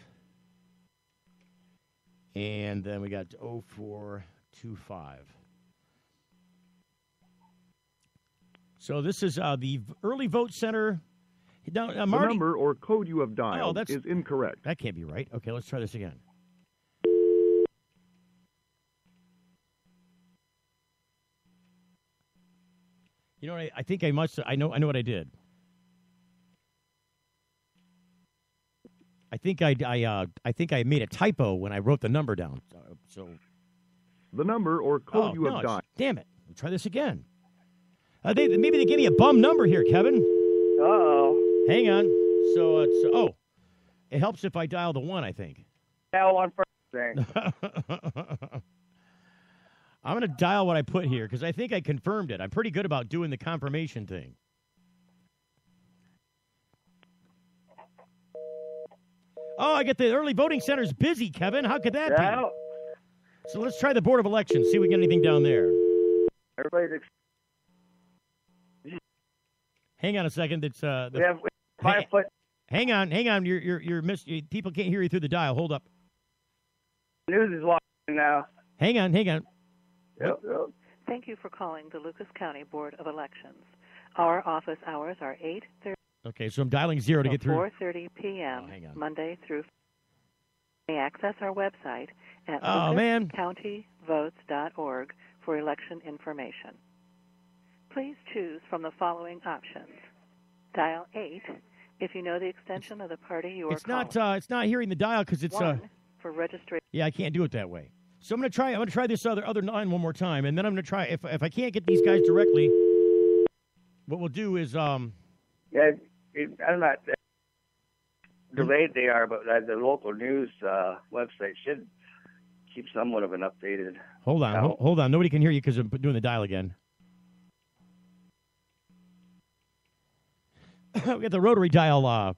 then we got 0425. So this is the early vote center. Now, the Marty, number or code you have dialed is incorrect. That can't be right. Okay, let's try this again. You know what? I think I must. I know what I did. I think I made a typo when I wrote the number down. So the number or code you have dialed. Damn it! Let's try this again. Maybe they gave me a bum number here, Kevin. Uh-oh. Hang on. So it helps if I dial the 1, I think. Dial 1 first thing. I'm going to dial what I put here because I think I confirmed it. I'm pretty good about doing the confirmation thing. Oh, I get the early voting center's busy, Kevin. How could that be? So let's try the Board of Elections, see if we get anything down there. Everybody's Hang on a second. It's we have 5 foot Hang on. People can't hear you through the dial. Hold up. News is watching now. Hang on. Yep. Thank you for calling the Lucas County Board of Elections. Our office hours are 8:30. Okay, so I'm dialing 0 to get through. 4:30 p.m. Monday through. You may access our website at lucascountyvotes.org for election information. Please choose from the following options. Dial 8 if you know the extension of the party you are calling. It's not hearing the dial because it's 1 for registration. Yeah, I can't do it that way. So I'm gonna try this other line one more time, and then I'm gonna try if I can't get these guys directly. What we'll do is I'm not delayed they are, but the local news website should keep somewhat of an updated. Hold on. Nobody can hear you because I'm doing the dial again. We got the rotary dial.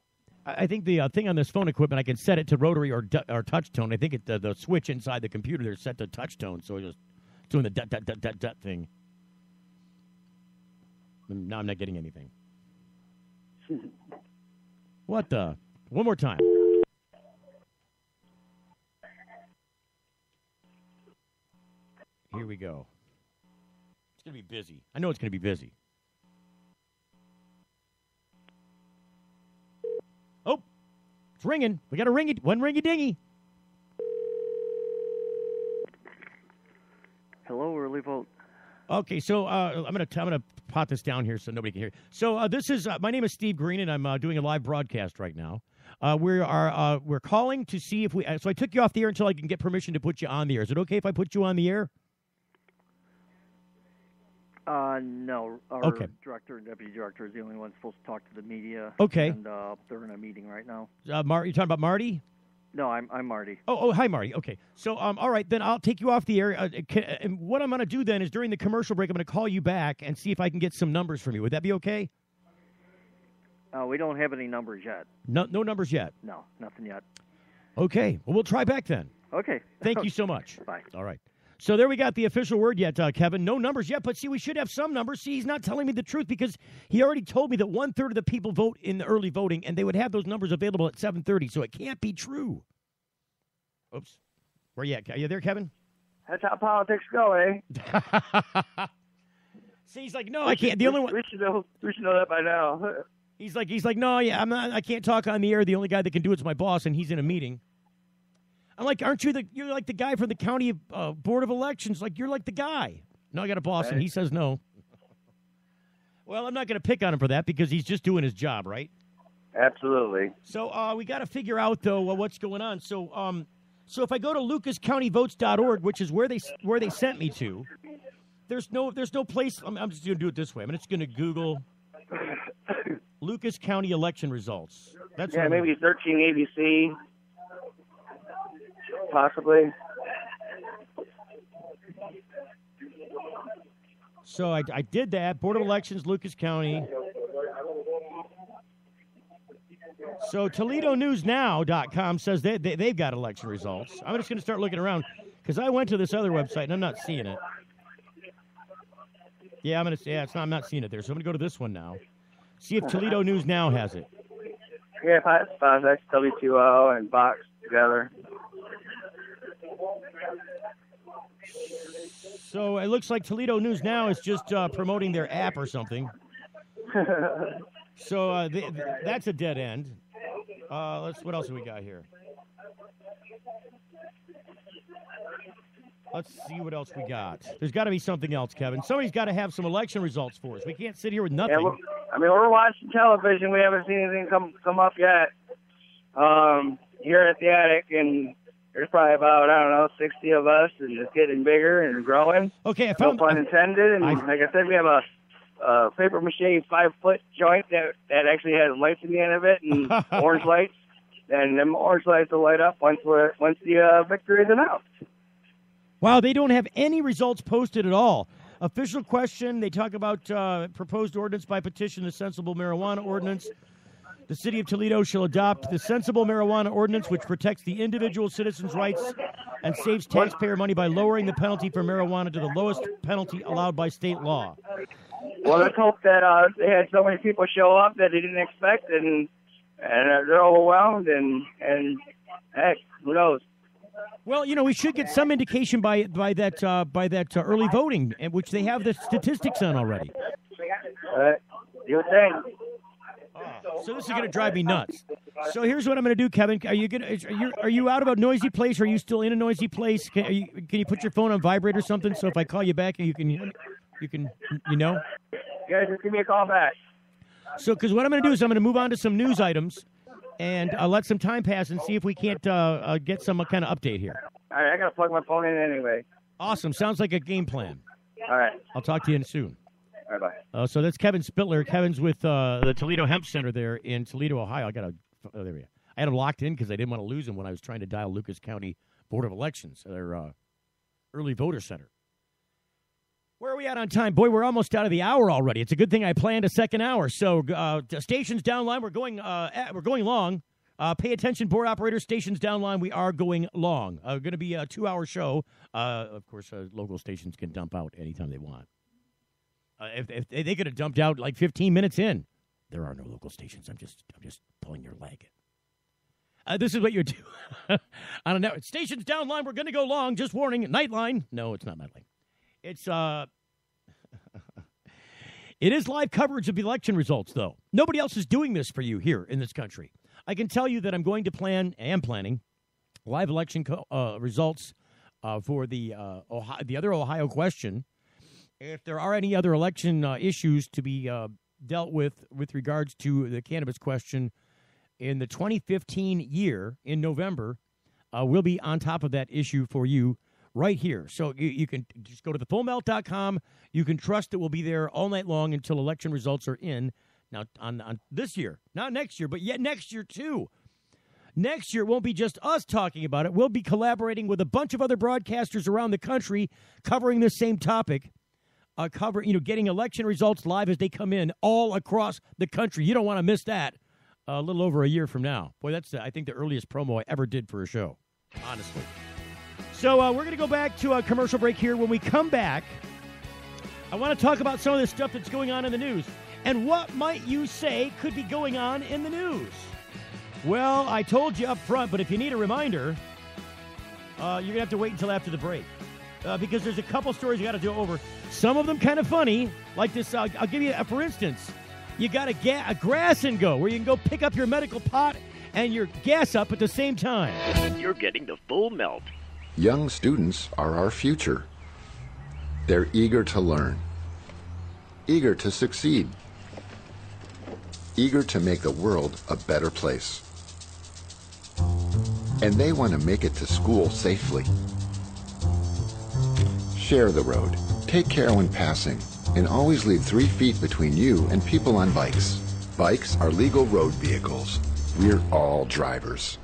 I think the thing on this phone equipment, I can set it to rotary or touch tone. I think the switch inside the computer there is set to touch tone, so it's just doing the dot thing. Now I'm not getting anything. What the? One more time. Here we go. It's going to be busy. I know it's going to be busy. Oh, it's ringing. We got one ringy-dingy. Hello, early vote. Okay, so I'm gonna pot this down here so nobody can hear. So this is my name is Steve Green, and I'm doing a live broadcast right now. We're calling to see if we. So I took you off the air until I can get permission to put you on the air. Is it okay if I put you on the air? No. Our director and deputy director is the only one supposed to talk to the media. Okay. And they're in a meeting right now. You're talking about Marty? No, I'm Marty. Oh, hi, Marty. Okay. So, all right, then I'll take you off the air. And what I'm going to do then is during the commercial break, I'm going to call you back and see if I can get some numbers from you. Would that be okay? We don't have any numbers yet. No numbers yet? No, nothing yet. Okay. Well, we'll try back then. Okay. Thank you so much. Bye. All right. So there we got the official word yet, Kevin. No numbers yet, but see, we should have some numbers. See, he's not telling me the truth because he already told me that 1/3 of the people vote in the early voting, and they would have those numbers available at 7:30, so it can't be true. Oops. Where you at? Are you there, Kevin? That's how politics go, eh? See, he's like, no, I can't. The only one. We should know that by now. He's like, no, yeah, I'm not. I can't talk on the air. The only guy that can do it's my boss, and he's in a meeting. I'm like, aren't you you're like the guy from the county board of elections? Like, you're like the guy. No, I got a boss, right. And he says no. Well, I'm not going to pick on him for that because he's just doing his job, right? Absolutely. So we got to figure out though what's going on. So if I go to lucascountyvotes.org, which is where they sent me to, there's no place. I'm just going to do it this way. I'm just going to Google Lucas County election results. That's maybe 13 ABC. Possibly. So I did that. Board of Elections, Lucas County. So ToledoNewsNow.com says they've got election results. I'm just going to start looking around because I went to this other website and I'm not seeing it. Yeah, I'm not seeing it there. So I'm going to go to this one now. See if Toledo News Now has it. Yeah, that's W2O and Box together. So it looks like Toledo News Now is just promoting their app or something. So that's a dead end. What else have we got here? Let's see what else we got. There's got to be something else, Kevin. Somebody's got to have some election results for us. We can't sit here with nothing. Yeah, we're watching television. We haven't seen anything come up yet. Here at the attic, and there's probably about 60 of us, and it's getting bigger and growing. Okay, I found. No pun intended. And like I said, we have a paper mache 5-foot joint that actually has lights in the end of it and orange lights, and them orange lights will light up once the victory is announced. Wow, they don't have any results posted at all. Official question, they talk about proposed ordinance by petition, the Sensible Marijuana Ordinance. The City of Toledo shall adopt the Sensible Marijuana Ordinance, which protects the individual citizens' rights and saves taxpayer money by lowering the penalty for marijuana to the lowest penalty allowed by state law. Well, let's hope that they had so many people show up that they didn't expect, and and they're overwhelmed, and heck, who knows? Well, we should get some indication by that early voting, which they have the statistics on already. You think? So this is going to drive me nuts. So here's what I'm going to do, Kevin. Are you out of a noisy place, or are you still in a noisy place? Can you put your phone on vibrate or something, so if I call you back, you can. Yeah, just give me a call back. So, because what I'm going to do is I'm going to move on to some news items, and let some time pass and see if we can't get some kind of update here. All right, I got to plug my phone in anyway. Awesome. Sounds like a game plan. All right. I'll talk to you soon. All right, bye. So that's Kevin Spittler. Kevin's with the Toledo Hemp Center there in Toledo, Ohio. There we go. I had him locked in because I didn't want to lose him when I was trying to dial Lucas County Board of Elections, their early voter center. Where are we at on time? Boy, we're almost out of the hour already. It's a good thing I planned a second hour. So stations downline, we're going long. Pay attention, board operators. Stations downline, we are going long. Going to be a 2-hour show. Of course, local stations can dump out anytime they want. If they could have dumped out like 15 minutes in, there are no local stations. I'm just pulling your leg. This is what you do on a network. Stations downline, we're going to go long. Just warning. Nightline. No, it's not Nightline. It's it is live coverage of election results, though. Nobody else is doing this for you here in this country. I can tell you that I'm going to planning live election results for the other Ohio question. If there are any other election issues to be dealt with regards to the cannabis question in the 2015 year in November, we'll be on top of that issue for you right here. So you can just go to thefullmelt.com. You can trust that we'll be there all night long until election results are in. Now, on this year, not next year, but yet next year, too. Next year, it won't be just us talking about it. We'll be collaborating with a bunch of other broadcasters around the country covering this same topic, getting election results live as they come in all across the country. You don't want to miss that a little over a year from now. Boy, that's, I think, the earliest promo I ever did for a show, honestly. So we're going to go back to a commercial break here. When we come back, I want to talk about some of the stuff that's going on in the news. And what might you say could be going on in the news? Well, I told you up front, but if you need a reminder, you're going to have to wait until after the break. Because there's a couple stories you got to go over. Some of them kind of funny, like this. I'll give you, for instance, you got a grass and go, where you can go pick up your medical pot and your gas up at the same time. You're getting the full melt. Young students are our future. They're eager to learn, eager to succeed, eager to make the world a better place. And they want to make it to school safely. Share the road, take care when passing, and always leave 3 feet between you and people on bikes. Bikes are legal road vehicles. We're all drivers.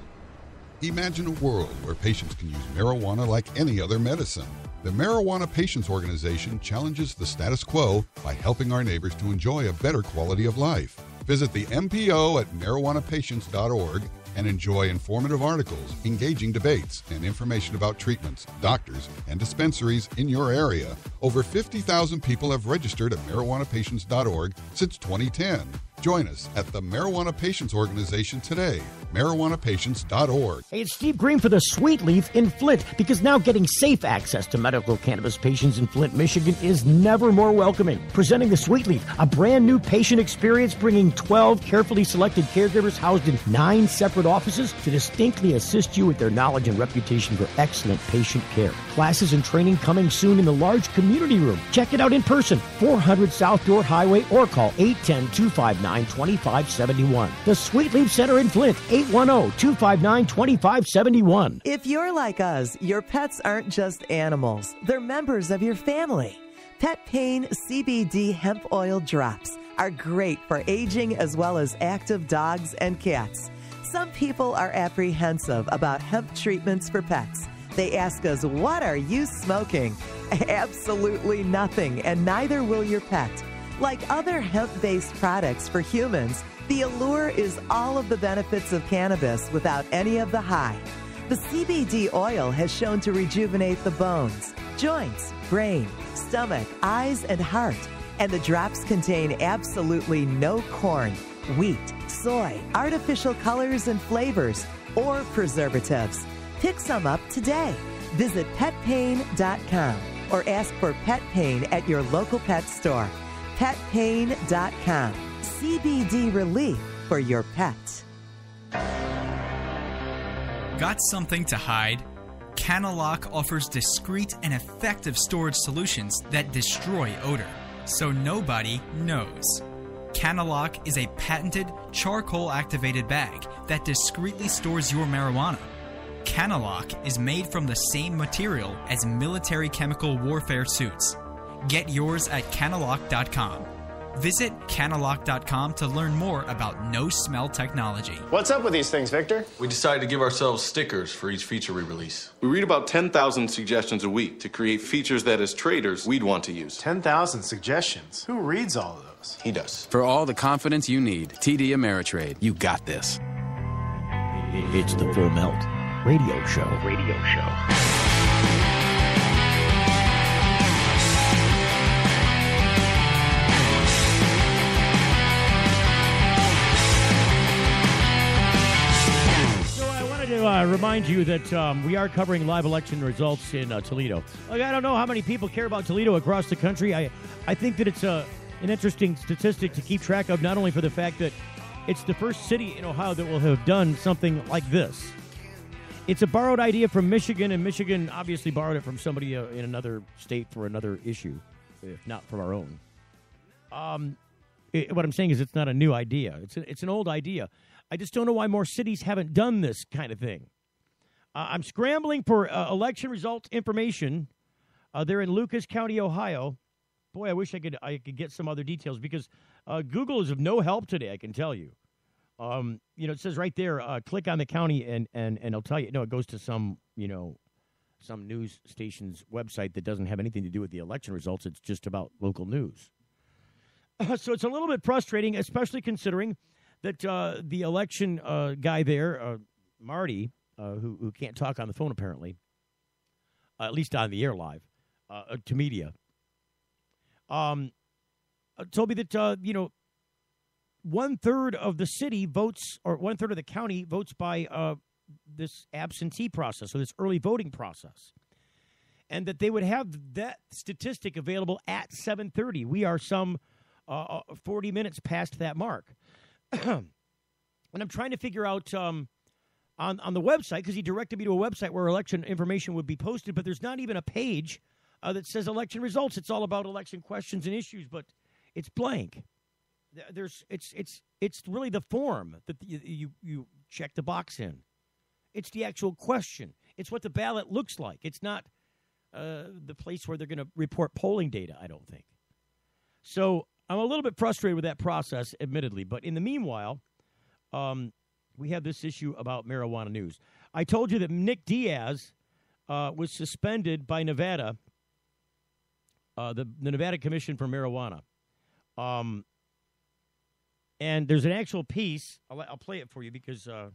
Imagine a world where patients can use marijuana like any other medicine. The Marijuana Patients Organization challenges the status quo by helping our neighbors to enjoy a better quality of life. Visit the MPO at marijuanapatients.org and enjoy informative articles, engaging debates, and information about treatments, doctors, and dispensaries in your area. Over 50,000 people have registered at marijuanapatients.org since 2010. Join us at the Marijuana Patients Organization today, marijuanapatients.org. Hey, it's Steve Green for the Sweet Leaf in Flint, because now getting safe access to medical cannabis patients in Flint, Michigan is never more welcoming. Presenting the Sweet Leaf, a brand new patient experience bringing 12 carefully selected caregivers housed in 9 separate offices to distinctly assist you with their knowledge and reputation for excellent patient care. Classes and training coming soon in the large community room. Check it out in person, 400 South Door Highway, or call 810-259-2571. The Sweet Leaf Center in Flint, 810-259-2571. If you're like us, your pets aren't just animals. They're members of your family. Pet Pain CBD hemp oil drops are great for aging as well as active dogs and cats. Some people are apprehensive about hemp treatments for pets. They ask us, what are you smoking? Absolutely nothing, and neither will your pet. Like other hemp-based products for humans, the allure is all of the benefits of cannabis without any of the high. The CBD oil has shown to rejuvenate the bones, joints, brain, stomach, eyes, and heart. And the drops contain absolutely no corn, wheat, soy, artificial colors and flavors, or preservatives. Pick some up today. Visit petpain.com or ask for Pet Pain at your local pet store. Petpain.com. CBD relief for your pet. Got something to hide? Canalock offers discreet and effective storage solutions that destroy odor, so nobody knows. Canalock is a patented charcoal-activated bag that discreetly stores your marijuana. Canalock is made from the same material as military chemical warfare suits. Get yours at canalock.com. Visit canalock.com to learn more about no-smell technology. What's up with these things, Victor? We decided to give ourselves stickers for each feature we release. We read about 10,000 suggestions a week to create features that, as traders, we'd want to use. 10,000 suggestions? Who reads all of those? He does. For all the confidence you need, TD Ameritrade, you got this. It's the Full Melt Radio Show. Remind you that we are covering live election results in Toledo. Like, I don't know how many people care about Toledo across the country. I think that it's an interesting statistic to keep track of, not only for the fact that it's the first city in Ohio that will have done something like this. It's a borrowed idea from Michigan, and Michigan obviously borrowed it from somebody in another state for another issue, if not from our own. What I'm saying is it's not a new idea. It's an old idea. I just don't know why more cities haven't done this kind of thing. I'm scrambling for election results information. They're in Lucas County, Ohio. Boy, I wish I could get some other details, because Google is of no help today, I can tell you. It says right there, click on the county and it'll tell you. No, it goes to some news station's website that doesn't have anything to do with the election results. It's just about local news. So it's a little bit frustrating, especially considering that the election guy there, Marty, who can't talk on the phone apparently, at least on the air live, to media, told me that, 1/3 of the city votes, or 1/3 of the county votes by this absentee process, or this early voting process, and that they would have that statistic available at 7:30. We are some 40 minutes past that mark. And I'm trying to figure out on the website, because he directed me to a website where election information would be posted, but there's not even a page that says election results. It's all about election questions and issues, but it's blank. It's really the form that you check the box in. It's the actual question. It's what the ballot looks like. It's not the place where they're going to report polling data, I don't think. So I'm a little bit frustrated with that process, admittedly. But in the meanwhile, we have this issue about marijuana news. I told you that Nick Diaz was suspended by Nevada, the Nevada Commission for Marijuana. And there's an actual piece. I'll play it for you, because I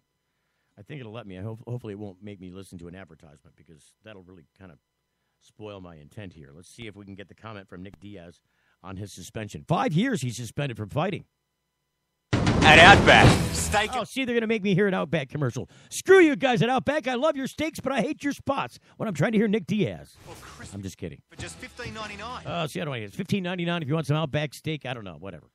think it'll let me. Hopefully it won't make me listen to an advertisement, because that'll really kind of spoil my intent here. Let's see if we can get the comment from Nick Diaz on his suspension. 5 years he's suspended from fighting. At Outback. Steak. Oh, see, they're going to make me hear an Outback commercial. Screw you guys at Outback. I love your steaks, but I hate your spots. When I'm trying to hear Nick Diaz. I'm just kidding. For just $15.99. See, I don't know. It's $15.99 if you want some Outback steak. I don't know. Whatever.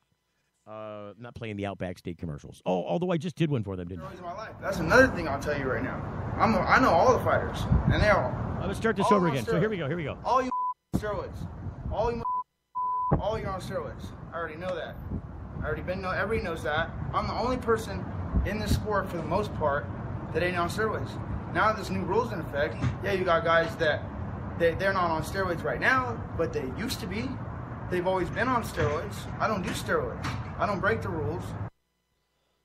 I'm not playing the Outback steak commercials. Oh, although I just did one for them, didn't I? That's another thing I'll tell you right now. I know all the fighters, and they're all. Let's start this over again. So here we go. All you steroids. All you're on steroids. I already know that. Everybody knows that. I'm the only person in this sport, for the most part, that ain't on steroids. Now this new rule's in effect. Yeah, you got guys that they're not on steroids right now, but they used to be. They've always been on steroids. I don't do steroids. I don't break the rules.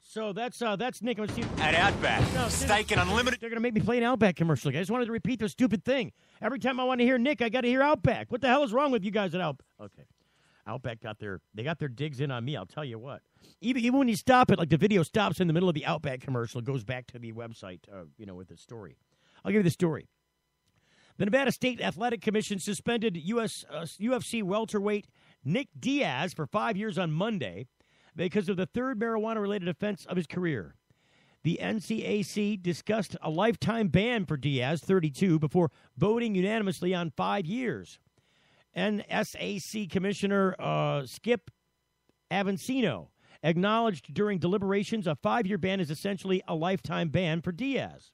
So that's Nick. At Outback. Steak and unlimited. They're going to make me play an Outback commercial. I just wanted to repeat the stupid thing. Every time I want to hear Nick, I got to hear Outback. What the hell is wrong with you guys at Outback? Okay. Outback got their digs in on me, I'll tell you what. Even when you stop it, like the video stops in the middle of the Outback commercial, it goes back to the website, with the story. I'll give you the story. The Nevada State Athletic Commission suspended UFC welterweight Nick Diaz for 5 years on Monday because of the third marijuana-related offense of his career. The NCAC discussed a lifetime ban for Diaz, 32, before voting unanimously on 5 years. NSAC Commissioner Skip Avancino acknowledged during deliberations a 5-year ban is essentially a lifetime ban for Diaz.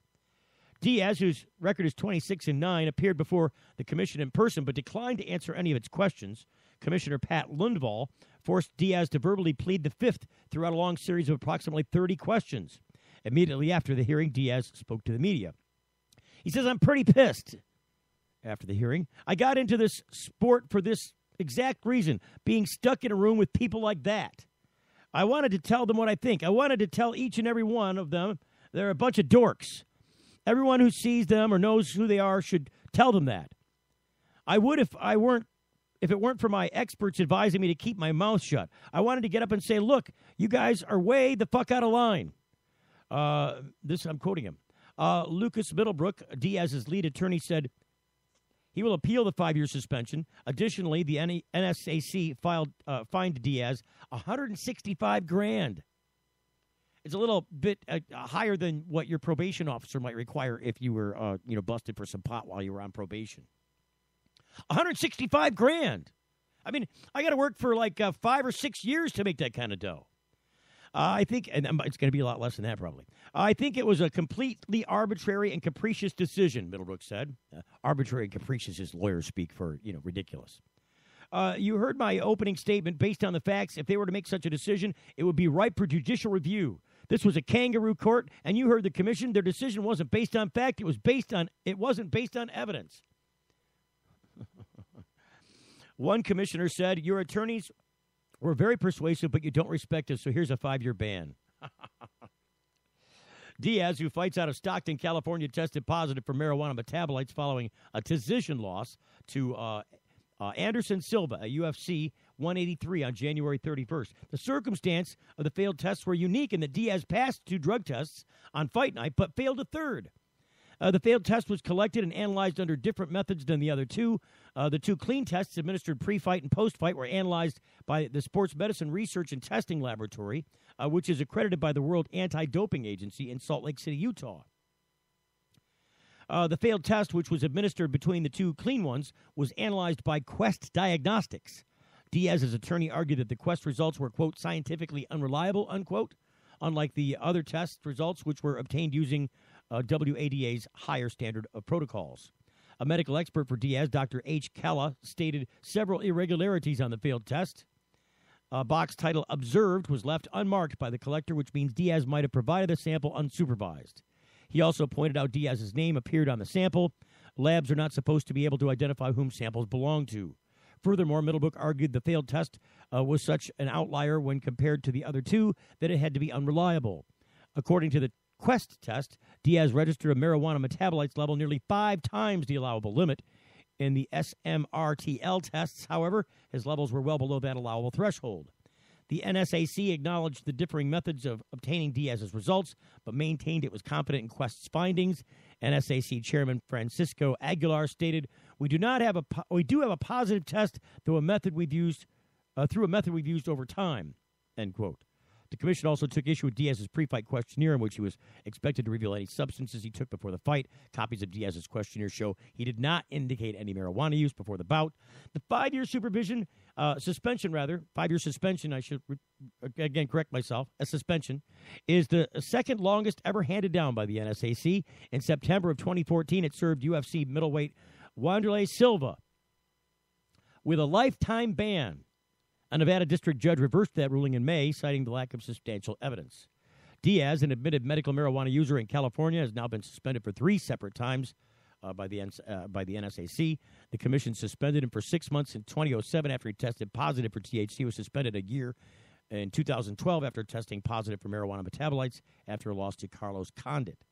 Diaz, whose record is 26-9, appeared before the commission in person but declined to answer any of its questions. Commissioner Pat Lundvall forced Diaz to verbally plead the fifth throughout a long series of approximately 30 questions. Immediately after the hearing, Diaz spoke to the media. He says, "I'm pretty pissed." After the hearing, "I got into this sport for this exact reason, being stuck in a room with people like that. I wanted to tell them what I think. I wanted to tell each and every one of them they're a bunch of dorks. Everyone who sees them or knows who they are should tell them that. I would if it weren't for my experts advising me to keep my mouth shut. I wanted to get up and say, look, you guys are way the fuck out of line." I'm quoting him. Lucas Middlebrook, Diaz's lead attorney, said he will appeal the 5-year suspension. Additionally, the NSAC fined Diaz $165,000. It's a little bit higher than what your probation officer might require if you were, busted for some pot while you were on probation. $165,000. I mean, I got to work for like 5 or 6 years to make that kind of dough. I think, and it's going to be a lot less than that probably. I think it was a completely arbitrary and capricious decision, Middlebrook said. Arbitrary and capricious is lawyers speak for, ridiculous. You heard my opening statement. Based on the facts, if they were to make such a decision, it would be ripe for judicial review. This was a kangaroo court, and you heard the commission. Their decision wasn't based on fact. It wasn't based on evidence. One commissioner said, "Your attorneys were very persuasive, but you don't respect us, so here's a 5-year ban." Diaz, who fights out of Stockton, California, tested positive for marijuana metabolites following a decision loss to Anderson Silva, a UFC 183 on January 31st. The circumstance of the failed tests were unique in that Diaz passed 2 drug tests on fight night, but failed a third. The failed test was collected and analyzed under different methods than the other 2. The 2 clean tests administered pre-fight and post-fight were analyzed by the Sports Medicine Research and Testing Laboratory, which is accredited by the World Anti-Doping Agency in Salt Lake City, Utah. The failed test, which was administered between the 2 clean ones, was analyzed by Quest Diagnostics. Diaz's attorney argued that the Quest results were, quote, scientifically unreliable, unquote, unlike the other test results, which were obtained using WADA's higher standard of protocols. A medical expert for Diaz, Dr. H. Kella, stated several irregularities on the failed test. A box title "Observed" was left unmarked by the collector, which means Diaz might have provided the sample unsupervised. He also pointed out Diaz's name appeared on the sample. Labs are not supposed to be able to identify whom samples belong to. Furthermore, Middlebrook argued the failed test was such an outlier when compared to the other 2 that it had to be unreliable. According to the Quest test, Diaz registered a marijuana metabolites level nearly 5 times the allowable limit. In the SMRTL tests, however, his levels were well below that allowable threshold. The NSAC acknowledged the differing methods of obtaining Diaz's results, but maintained it was confident in Quest's findings. NSAC Chairman Francisco Aguilar stated, "We do have a positive test through a method we've used over time." End quote. The commission also took issue with Diaz's pre-fight questionnaire, in which he was expected to reveal any substances he took before the fight. Copies of Diaz's questionnaire show he did not indicate any marijuana use before the bout. The 5-year suspension, I should again correct myself, a suspension, is the second longest ever handed down by the NSAC. In September of 2014, it served UFC middleweight Wanderlei Silva with a lifetime ban. A Nevada district judge reversed that ruling in May, citing the lack of substantial evidence. Diaz, an admitted medical marijuana user in California, has now been suspended for 3 separate times by the NSAC. The commission suspended him for 6 months in 2007 after he tested positive for THC. He was suspended a year in 2012 after testing positive for marijuana metabolites after a loss to Carlos Condit.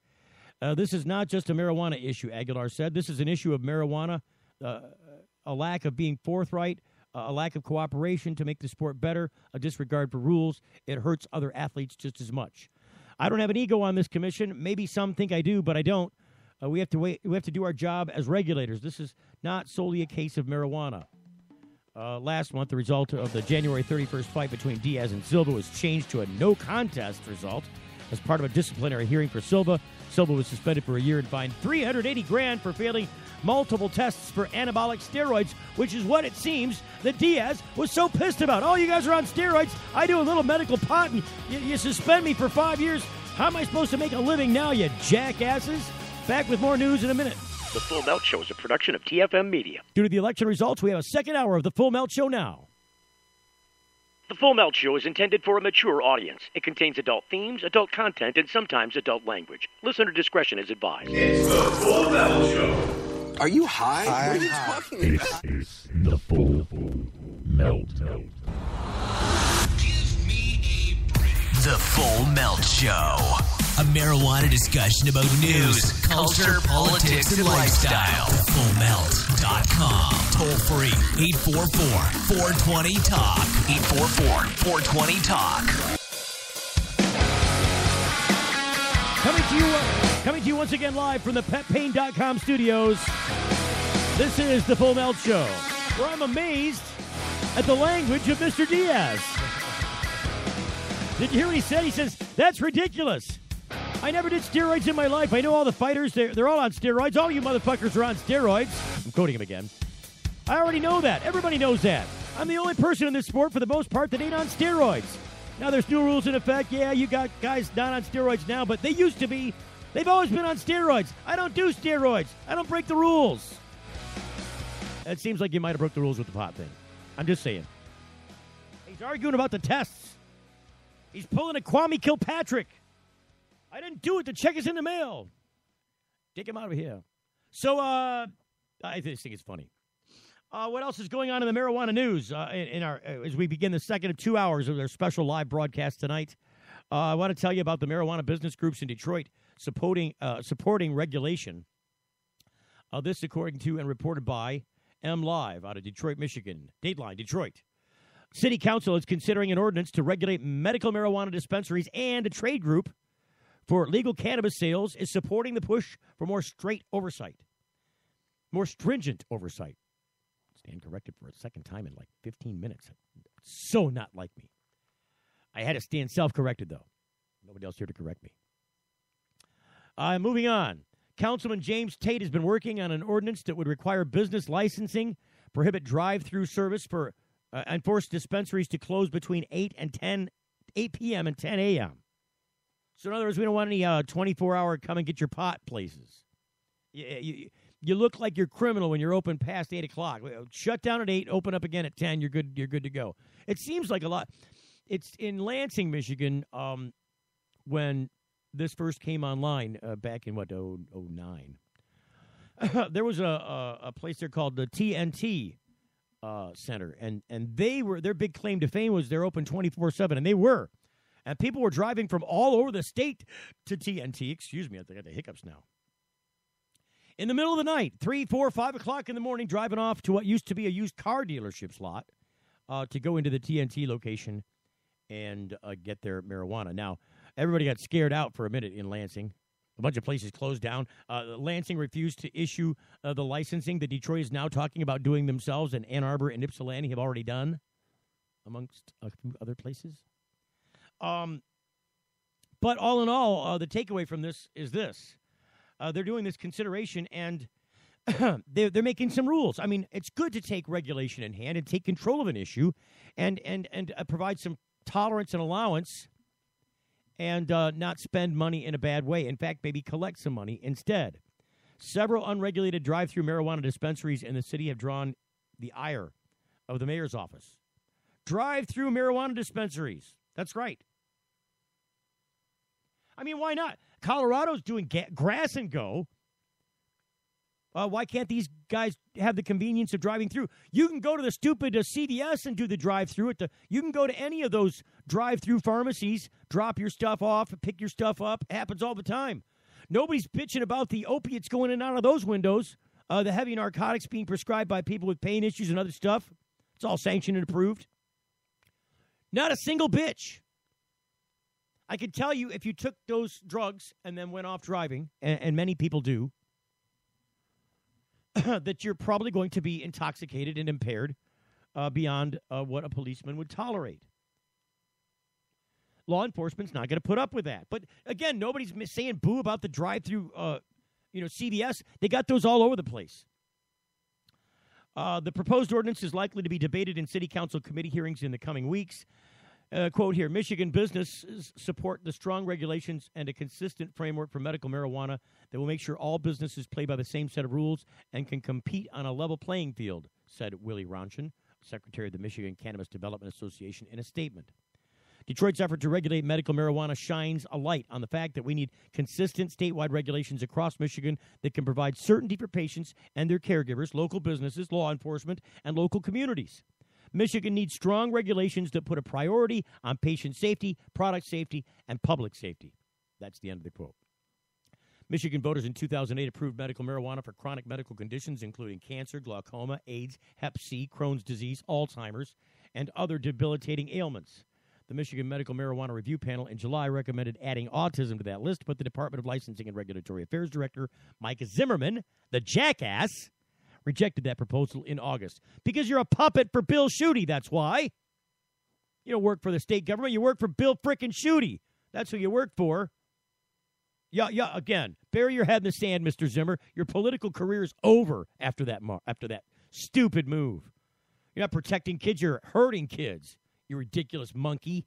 This is not just a marijuana issue, Aguilar said. This is an issue of marijuana, a lack of being forthright, a lack of cooperation to make the sport better, a disregard for rules. It hurts other athletes just as much. I don't have an ego on this commission. Maybe some think I do, but I don't. We have to do our job as regulators. This is not solely a case of marijuana. Last month, the result of the January 31st fight between Diaz and Silva was changed to a no-contest result as part of a disciplinary hearing for Silva. Silva was suspended for a year and fined $380,000 for failing multiple tests for anabolic steroids, which is what it seems that Diaz was so pissed about. Oh, you guys are on steroids. I do a little medical pot, and you suspend me for 5 years. How am I supposed to make a living now, you jackasses? Back with more news in a minute. The Full Melt Show is a production of TFM Media. Due to the election results, we have a second hour of the Full Melt Show now. The Full Melt Show is intended for a mature audience. It contains adult themes, adult content, and sometimes adult language. Listener discretion is advised. It's the Full Melt Show. Are you high? What are you talking about? It's the Full Melt. The Full Melt Show. A marijuana discussion about news, culture, politics, and lifestyle. FullMelt.com. Toll free. 844-420-TALK. 844-420-TALK. Coming to you once again live from the PetPain.com studios. This is the Full Melt Show, where I'm amazed at the language of Mr. Diaz. Did you hear what he said? He says, that's ridiculous. I never did steroids in my life. I know all the fighters. They're all on steroids. All you motherfuckers are on steroids. I'm quoting him again. I already know that. Everybody knows that. I'm the only person in this sport, for the most part, that ain't on steroids. Now, there's new rules in effect. Yeah, you got guys not on steroids now, but they used to be. They've always been on steroids. I don't do steroids. I don't break the rules. It seems like you might have broke the rules with the pot thing. I'm just saying. He's arguing about the tests. He's pulling a Kwame Kilpatrick. I didn't do it. The check is in the mail. Take him out of here. So, I just think it's funny. What else is going on in the marijuana news as we begin the second of 2 hours of their special live broadcast tonight? I want to tell you about the marijuana business groups in Detroit supporting regulation. This according to and reported by MLive out of Detroit, Michigan. Dateline, Detroit. City Council is considering an ordinance to regulate medical marijuana dispensaries, and a trade group for legal cannabis sales is supporting the push for more stringent oversight. Stand corrected for a second time in like 15 minutes. So not like me. I had to stand self-corrected, though. Nobody else here to correct me. Moving on. Councilman James Tate has been working on an ordinance that would require business licensing, prohibit drive-through service for and force dispensaries to close between 8 p.m. and 10 a.m. So in other words, we don't want any 24-hour come and get your pot places. You look like you're criminal when you're open past 8 o'clock. Shut down at 8, open up again at 10, you're good to go. It seems like a lot. It's in Lansing, Michigan, when this first came online back in, 2009. There was a place there called the TNT Center, and their big claim to fame was they're open 24/7, and they were. And people were driving from all over the state to TNT. Excuse me, I got the hiccups now. In the middle of the night, 3, 4, 5 o'clock in the morning, driving off to what used to be a used car dealership's lot to go into the TNT location and get their marijuana. Now, everybody got scared out for a minute in Lansing. A bunch of places closed down. Lansing refused to issue the licensing that Detroit is now talking about doing themselves, and Ann Arbor and Ypsilanti have already done, amongst a few other places. But all in all, the takeaway from this is this. They're doing this consideration, and they're making some rules. I mean, it's good to take regulation in hand and take control of an issue and provide some tolerance and allowance and not spend money in a bad way. In fact, maybe collect some money instead. Several unregulated drive-through marijuana dispensaries in the city have drawn the ire of the mayor's office. Drive-through marijuana dispensaries. That's right. I mean, why not? Colorado's doing grass and go. Why can't these guys have the convenience of driving through? You can go to the stupid CVS and do the drive-through. You can go to any of those drive-through pharmacies, drop your stuff off, pick your stuff up. It happens all the time. Nobody's bitching about the opiates going in and out of those windows, the heavy narcotics being prescribed by people with pain issues and other stuff. It's all sanctioned and approved. Not a single bitch. I can tell you, if you took those drugs and then went off driving, and many people do, that you're probably going to be intoxicated and impaired beyond what a policeman would tolerate. Law enforcement's not going to put up with that. But, again, nobody's saying boo about the drive-through, CVS. They got those all over the place. The proposed ordinance is likely to be debated in City Council committee hearings in the coming weeks. Quote here, Michigan businesses support the strong regulations and a consistent framework for medical marijuana that will make sure all businesses play by the same set of rules and can compete on a level playing field, said Willie Ronchen, Secretary of the Michigan Cannabis Development Association, in a statement. Detroit's effort to regulate medical marijuana shines a light on the fact that we need consistent statewide regulations across Michigan that can provide certainty for patients and their caregivers, local businesses, law enforcement, and local communities. Michigan needs strong regulations that put a priority on patient safety, product safety, and public safety. That's the end of the quote. Michigan voters in 2008 approved medical marijuana for chronic medical conditions, including cancer, glaucoma, AIDS, Hep C, Crohn's disease, Alzheimer's, and other debilitating ailments. The Michigan Medical Marijuana Review Panel in July recommended adding autism to that list, but the Department of Licensing and Regulatory Affairs Director, Mike Zimmerman, the jackass, rejected that proposal in August. Because you're a puppet for Bill Schuette, that's why. You don't work for the state government, you work for Bill frickin' Schuette. That's who you work for. Yeah, again, bury your head in the sand, Mr. Zimmer. Your political career is over after that stupid move. You're not protecting kids, you're hurting kids. You ridiculous monkey.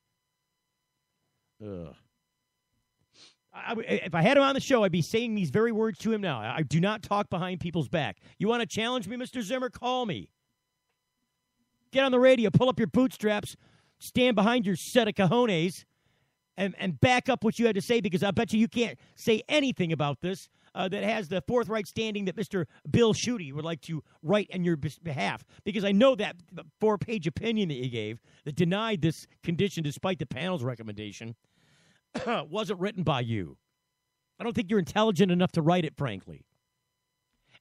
Ugh. If I had him on the show, I'd be saying these very words to him now. I do not talk behind people's back. You want to challenge me, Mr. Zimmer? Call me. Get on the radio, pull up your bootstraps, stand behind your set of cojones, and back up what you had to say, because I bet you can't say anything about this that has the forthright standing that Mr. Bill Schuette would like to write on your behalf, because I know that 4-page opinion that you gave that denied this condition despite the panel's recommendation wasn't written by you. I don't think you're intelligent enough to write it, frankly.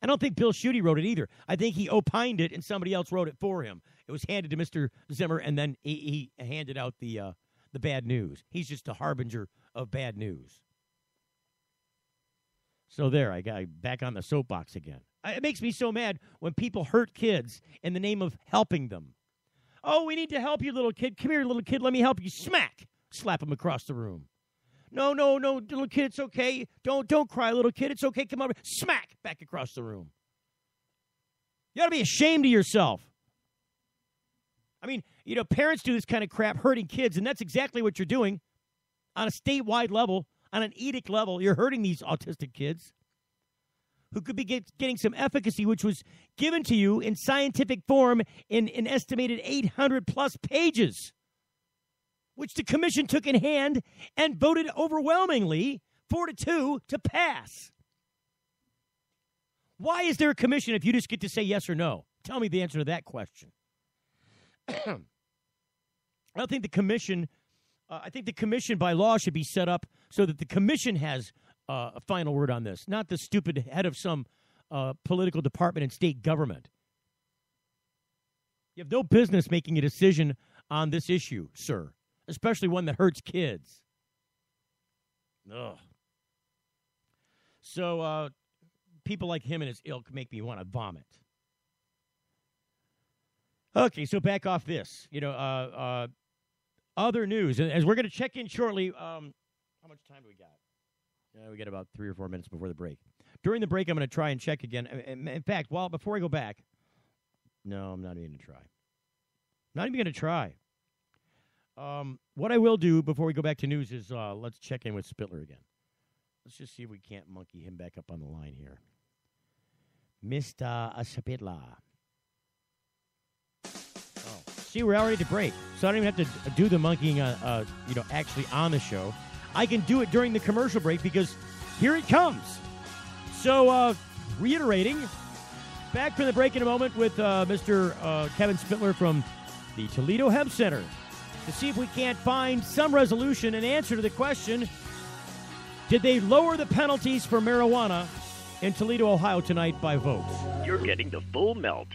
I don't think Bill Schuette wrote it either. I think he opined it and somebody else wrote it for him. It was handed to Mr. Zimmer, and then he handed out the bad news. He's just a harbinger of bad news. So there, I got back on the soapbox again. It makes me so mad when people hurt kids in the name of helping them. Oh, we need to help you, little kid. Come here, little kid. Let me help you. Smack. Slap him across the room. No, little kid, it's okay. Don't cry, little kid. It's okay. Come on. Smack. Back across the room. You ought to be ashamed of yourself. I mean, parents do this kind of crap, hurting kids, and that's exactly what you're doing on a statewide level. On an edict level, you're hurting these autistic kids who could be getting some efficacy, which was given to you in scientific form in an estimated 800-plus pages, which the commission took in hand and voted overwhelmingly 4-2 to pass. Why is there a commission if you just get to say yes or no? Tell me the answer to that question. I don't think the commission... I think the commission by law should be set up so that the commission has a final word on this, not the stupid head of some political department in state government. You have no business making a decision on this issue, sir, especially one that hurts kids. Ugh. So people like him and his ilk make me want to vomit. Okay, so back off this. Other news, as we're going to check in shortly. How much time do we got? We got about 3 or 4 minutes before the break. During the break, I'm going to try and check again. In fact, before I go back, no, I'm not even going to try. Not even going to try. What I will do before we go back to news is let's check in with Spittler again. Let's just see if we can't monkey him back up on the line here. Mr. Spittler. See, we're already to break, so I don't even have to do the monkeying, actually on the show. I can do it during the commercial break because here it comes. So, reiterating, back from the break in a moment with Mr. Kevin Spittler from the Toledo Hemp Center to see if we can't find some resolution and answer to the question, did they lower the penalties for marijuana in Toledo, Ohio tonight by votes? You're getting the full melt.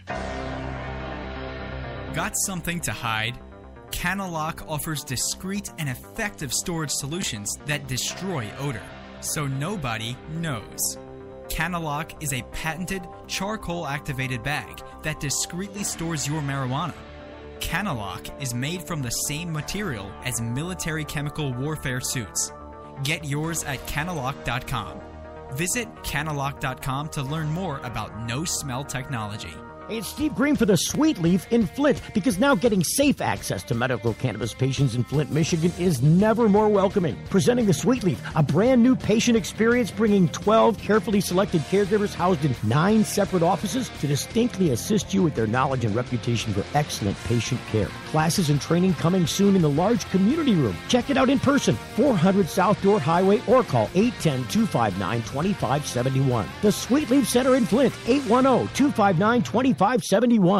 Got something to hide? Canalock offers discreet and effective storage solutions that destroy odor, so nobody knows. Canalock is a patented charcoal-activated bag that discreetly stores your marijuana. Canalock is made from the same material as military chemical warfare suits. Get yours at canalock.com. Visit canalock.com to learn more about no-smell technology. Hey, it's Steve Green for the Sweet Leaf in Flint, because now getting safe access to medical cannabis patients in Flint, Michigan is never more welcoming. Presenting the Sweet Leaf, a brand new patient experience bringing 12 carefully selected caregivers housed in 9 separate offices to distinctly assist you with their knowledge and reputation for excellent patient care. Classes and training coming soon in the large community room. Check it out in person, 400 South Door Highway, or call 810-259-2571. The Sweet Leaf Center in Flint, 810-259-2571.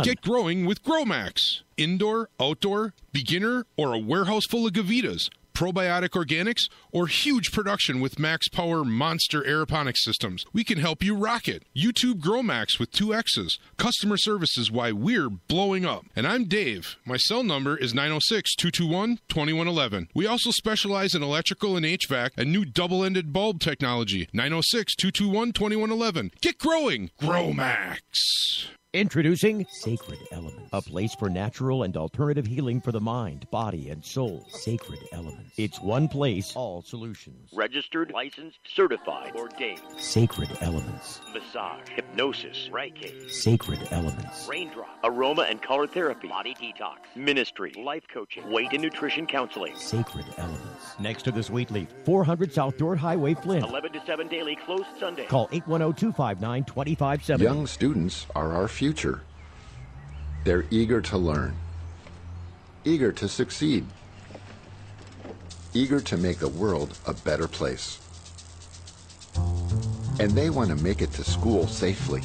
Get growing with GrowMax. Indoor, outdoor, beginner, or a warehouse full of Gavitas. Probiotic organics, or huge production with Max Power Monster Aeroponics systems. We can help you rock it. YouTube GrowMax with 2 X's. Customer service is why we're blowing up. And I'm Dave. My cell number is 906-221-2111. We also specialize in electrical and HVAC and new double-ended bulb technology. 906-221-2111. Get growing. GrowMax. Introducing Sacred Elements, a place for natural and alternative healing for the mind, body, and soul. Sacred Elements. It's one place, all solutions. Registered, licensed, certified, ordained. Sacred Elements. Massage, hypnosis, Reiki. Sacred Elements. Raindrop, aroma and color therapy, body detox, ministry, life coaching, weight and nutrition counseling. Sacred Elements. Next to the Sweet Leaf, 400 South Door Highway, Flint. 11 to 7 daily, closed Sunday. Call 810-259-2570. Young students are our future. They're eager to learn, eager to succeed, eager to make the world a better place. And they want to make it to school safely.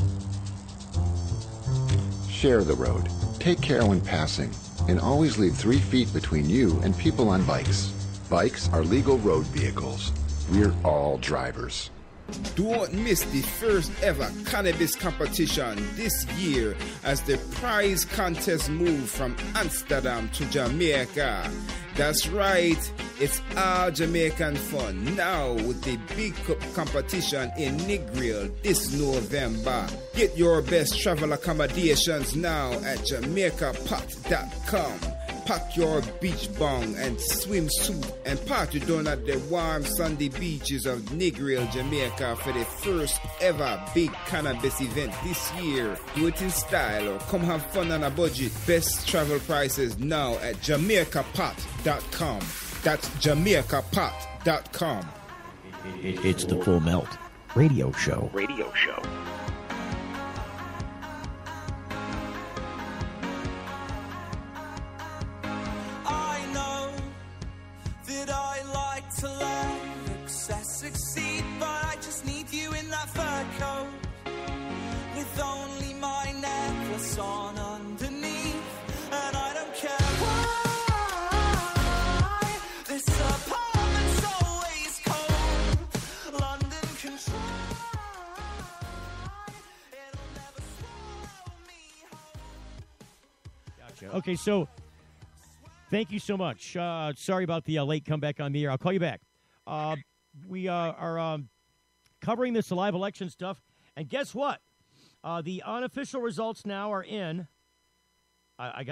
Share the road, take care when passing, and always leave 3 feet between you and people on bikes. Bikes are legal road vehicles. We're all drivers. Don't miss the first ever cannabis competition this year as the prize contest moves from Amsterdam to Jamaica. That's right, it's all Jamaican fun now with the Big Cup competition in Negril this November. Get your best travel accommodations now at JamaicaPot.com. Pack your beach bong and swimsuit and party down at the warm sandy beaches of Negril, Jamaica for the first ever big cannabis event this year. Do it in style or come have fun on a budget. Best travel prices now at JamaicaPot.com. That's JamaicaPot.com. It's the Full Melt Radio Show. Radio show. To let success succeed, but I just need you in that fur coat with only my necklace on underneath, and I don't care why this apartment's always cold. London can try, it'll never swallow me whole. Gotcha. Okay, so thank you so much. Sorry about the late comeback on the air. I'll call you back. We are covering this live election stuff. And guess what? The unofficial results now are in. I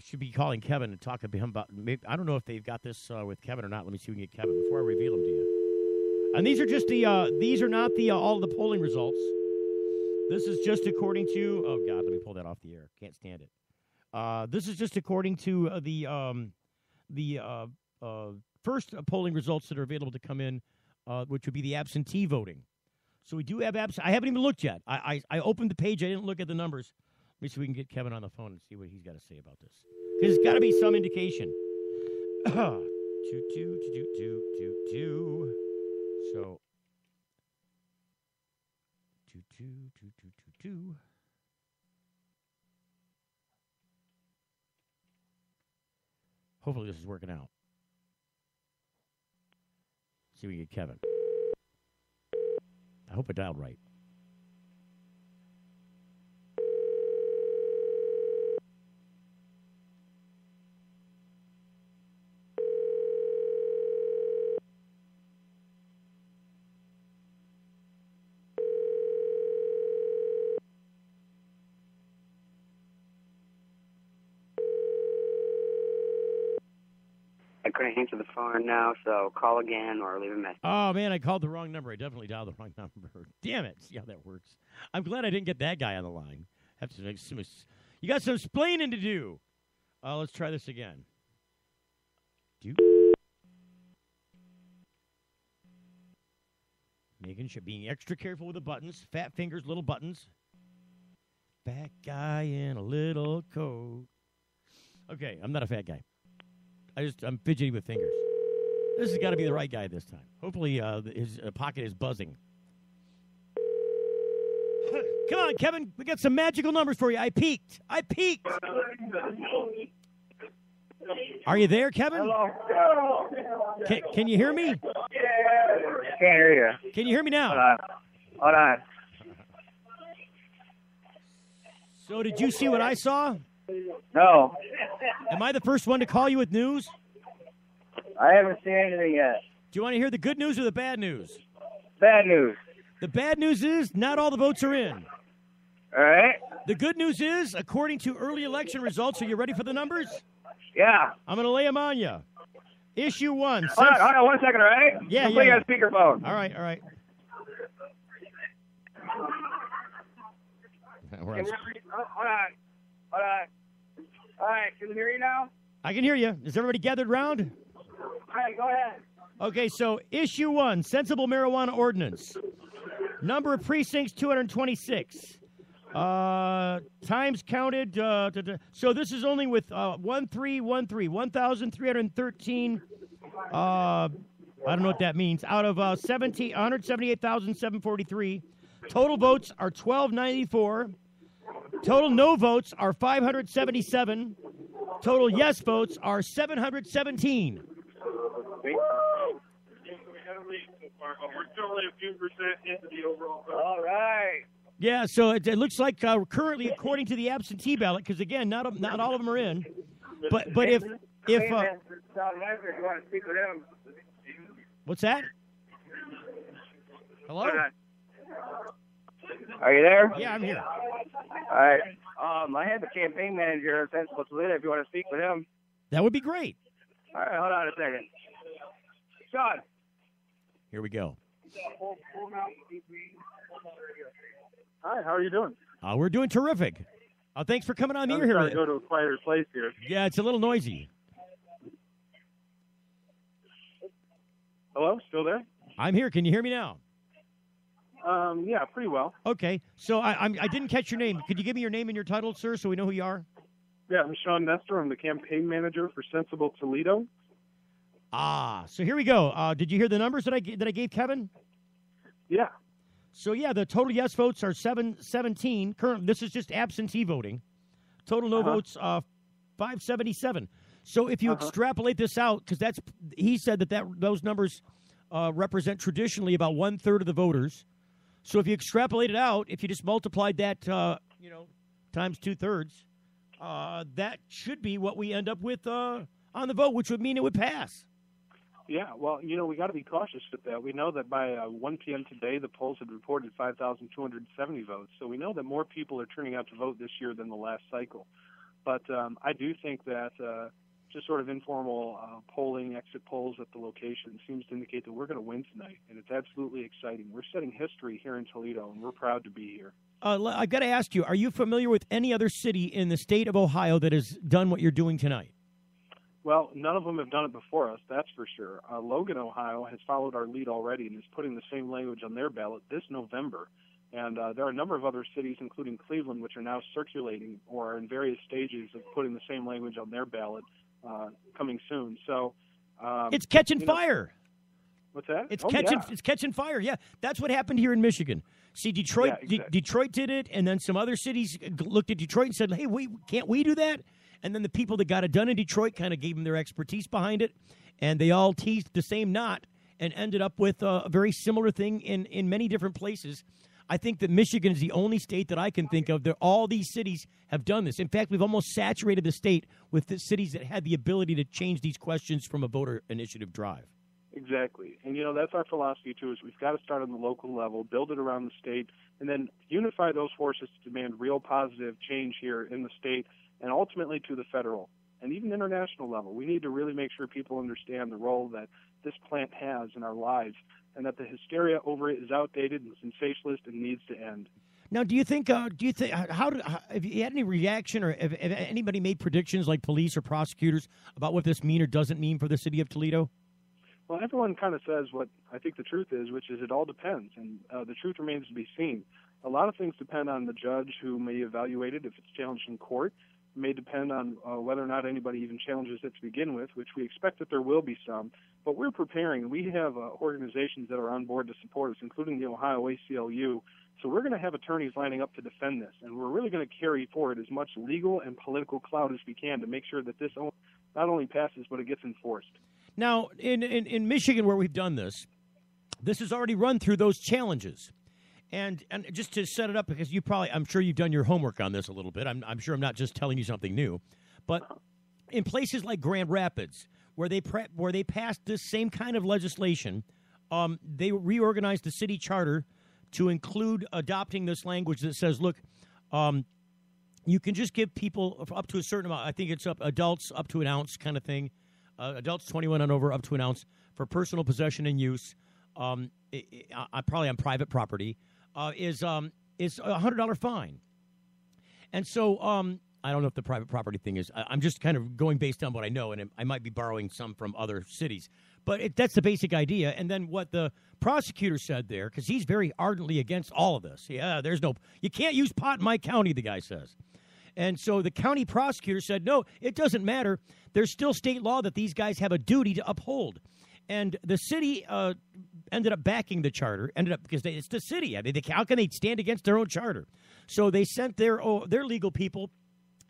should be calling Kevin and talking to him about, maybe, I don't know if they've got this with Kevin or not. Let me see if we can get Kevin before I reveal them to you. And these are just these are not all the polling results. This is just according to, oh God, let me pull that off the air. Can't stand it. This is just according to the first polling results that are available to come in, which would be the absentee voting. So we do have I haven't even looked yet. I opened the page. I didn't look at the numbers. Let me see if we can get Kevin on the phone and see what he's got to say about this. Because there's got to be some indication. So, hopefully this is working out. See if we can get Kevin. I hope I dialed right. I couldn't answer the phone now, so call again or leave a message. Oh, man, I called the wrong number. I definitely dialed the wrong number. Damn it. See how that works. I'm glad I didn't get that guy on the line. Have to make some. You got some explaining to do. Let's try this again. Making sure, being extra careful with the buttons. Fat fingers, little buttons. Fat guy in a little coat. Okay, I'm not a fat guy. I'm fidgety with fingers. This has got to be the right guy this time. Hopefully his pocket is buzzing. Come on, Kevin. We got some magical numbers for you. I peaked. Are you there, Kevin? Hello. Can you hear me? Can't hear you. Can you hear me now? Hold on. So did you see what I saw? No. Am I the first one to call you with news? I haven't seen anything yet. Do you want to hear the good news or the bad news? Bad news. The bad news is not all the votes are in. All right. The good news is, according to early election results, are you ready for the numbers? Yeah. I'm going to lay them on you. Issue 1. Hold on 1 second, all right? Yeah, Put you on speakerphone. All right. Hold on. All right, can you hear you now? I can hear you. Is everybody gathered round? All right, go ahead. Okay, so issue 1, sensible marijuana ordinance. Number of precincts, 226. Times counted. So this is only with 1,313. I don't know what that means. Out of 178,743. Total votes are 1,294. Total no votes are 577. Total yes votes are 717. We're still only a few percent into the overall vote. All right. Yeah, so it looks like currently, according to the absentee ballot, because again, not all of them are in. But if you want to speak with him. What's that? Hello? Are you there? Yeah, I'm here. All right. I have the campaign manager of Sensible Toledo if you want to speak with him. That would be great. All right, hold on a second. Sean. Here we go. Hi, how are you doing? We're doing terrific. Thanks for coming on the air here. I'm trying to go to a quieter place here. Yeah, it's a little noisy. Hello, still there? I'm here. Can you hear me now? Yeah, pretty well. Okay, so I didn't catch your name. Could you give me your name and your title, sir, so we know who you are? Yeah, I'm Sean Nestor. I'm the campaign manager for Sensible Toledo. So here we go. Did you hear the numbers that I gave Kevin? Yeah. So yeah, the total yes votes are 717. Current. This is just absentee voting. Total no votes 577. So if you extrapolate this out, because he said that those numbers represent traditionally about 1/3 of the voters. So if you extrapolate it out, if you just multiplied that, times 2/3, that should be what we end up with on the vote, which would mean it would pass. Yeah, well, we got to be cautious with that. We know that by 1 p.m. today, the polls had reported 5,270 votes. So we know that more people are turning out to vote this year than the last cycle. But I do think that just sort of informal polling, exit polls at the location seems to indicate that we're going to win tonight, and it's absolutely exciting. We're setting history here in Toledo, and we're proud to be here. I've got to ask you, are you familiar with any other city in the state of Ohio that has done what you're doing tonight? Well, none of them have done it before us, that's for sure. Logan, Ohio, has followed our lead already and is putting the same language on their ballot this November. And there are a number of other cities, including Cleveland, which are now circulating or are in various stages of putting the same language on their ballot coming soon. So it's catching fire. What's that? It's catching fire. Yeah, that's what happened here in Michigan. See, Detroit, Yeah, exactly. Detroit did it, and then some other cities looked at Detroit and said, "Hey, can't we do that?" And then the people that got it done in Detroit kind of gave them their expertise behind it, and they all teased the same knot and ended up with a very similar thing in many different places. I think that Michigan is the only state that I can think of that all these cities have done this. In fact, we've almost saturated the state with the cities that had the ability to change these questions from a voter initiative drive. Exactly. And, that's our philosophy, too, is we've got to start on the local level, build it around the state, and then unify those forces to demand real positive change here in the state and ultimately to the federal. and even international level. We need to really make sure people understand the role that this plant has in our lives, and that the hysteria over it is outdated and sensationalist and needs to end. Now, have you had any reaction, or have anybody made predictions like police or prosecutors about what this mean or doesn't mean for the city of Toledo? Well, everyone kind of says what I think the truth is, which is it all depends, and the truth remains to be seen. A lot of things depend on the judge who may evaluate it if it's challenged in court. It may depend on whether or not anybody even challenges it to begin with, which we expect that there will be some. But we're preparing. We have organizations that are on board to support us, including the Ohio ACLU. So we're going to have attorneys lining up to defend this, and we're really going to carry forward as much legal and political clout as we can to make sure that this not only passes, but it gets enforced. Now, in Michigan, where we've done this has already run through those challenges. And just to set it up, because I'm sure you've done your homework on this a little bit. I'm sure I'm not just telling you something new. But in places like Grand Rapids, where they passed this same kind of legislation, they reorganized the city charter to include adopting this language that says, look, you can just give people up to a certain amount. I think it's adults up to an ounce kind of thing. Adults 21 and over up to an ounce for personal possession and use. Probably on private property. Is a $100 fine. And so I don't know if the private property thing is. I'm just kind of going based on what I know, and I might be borrowing some from other cities. But that's the basic idea. And then what the prosecutor said there, because he's very ardently against all of this. Yeah, you can't use pot in my county, the guy says. And so the county prosecutor said, no, it doesn't matter. There's still state law that these guys have a duty to uphold. And the city ended up backing the charter, because it's the city. I mean, how can they stand against their own charter? So they sent their legal people,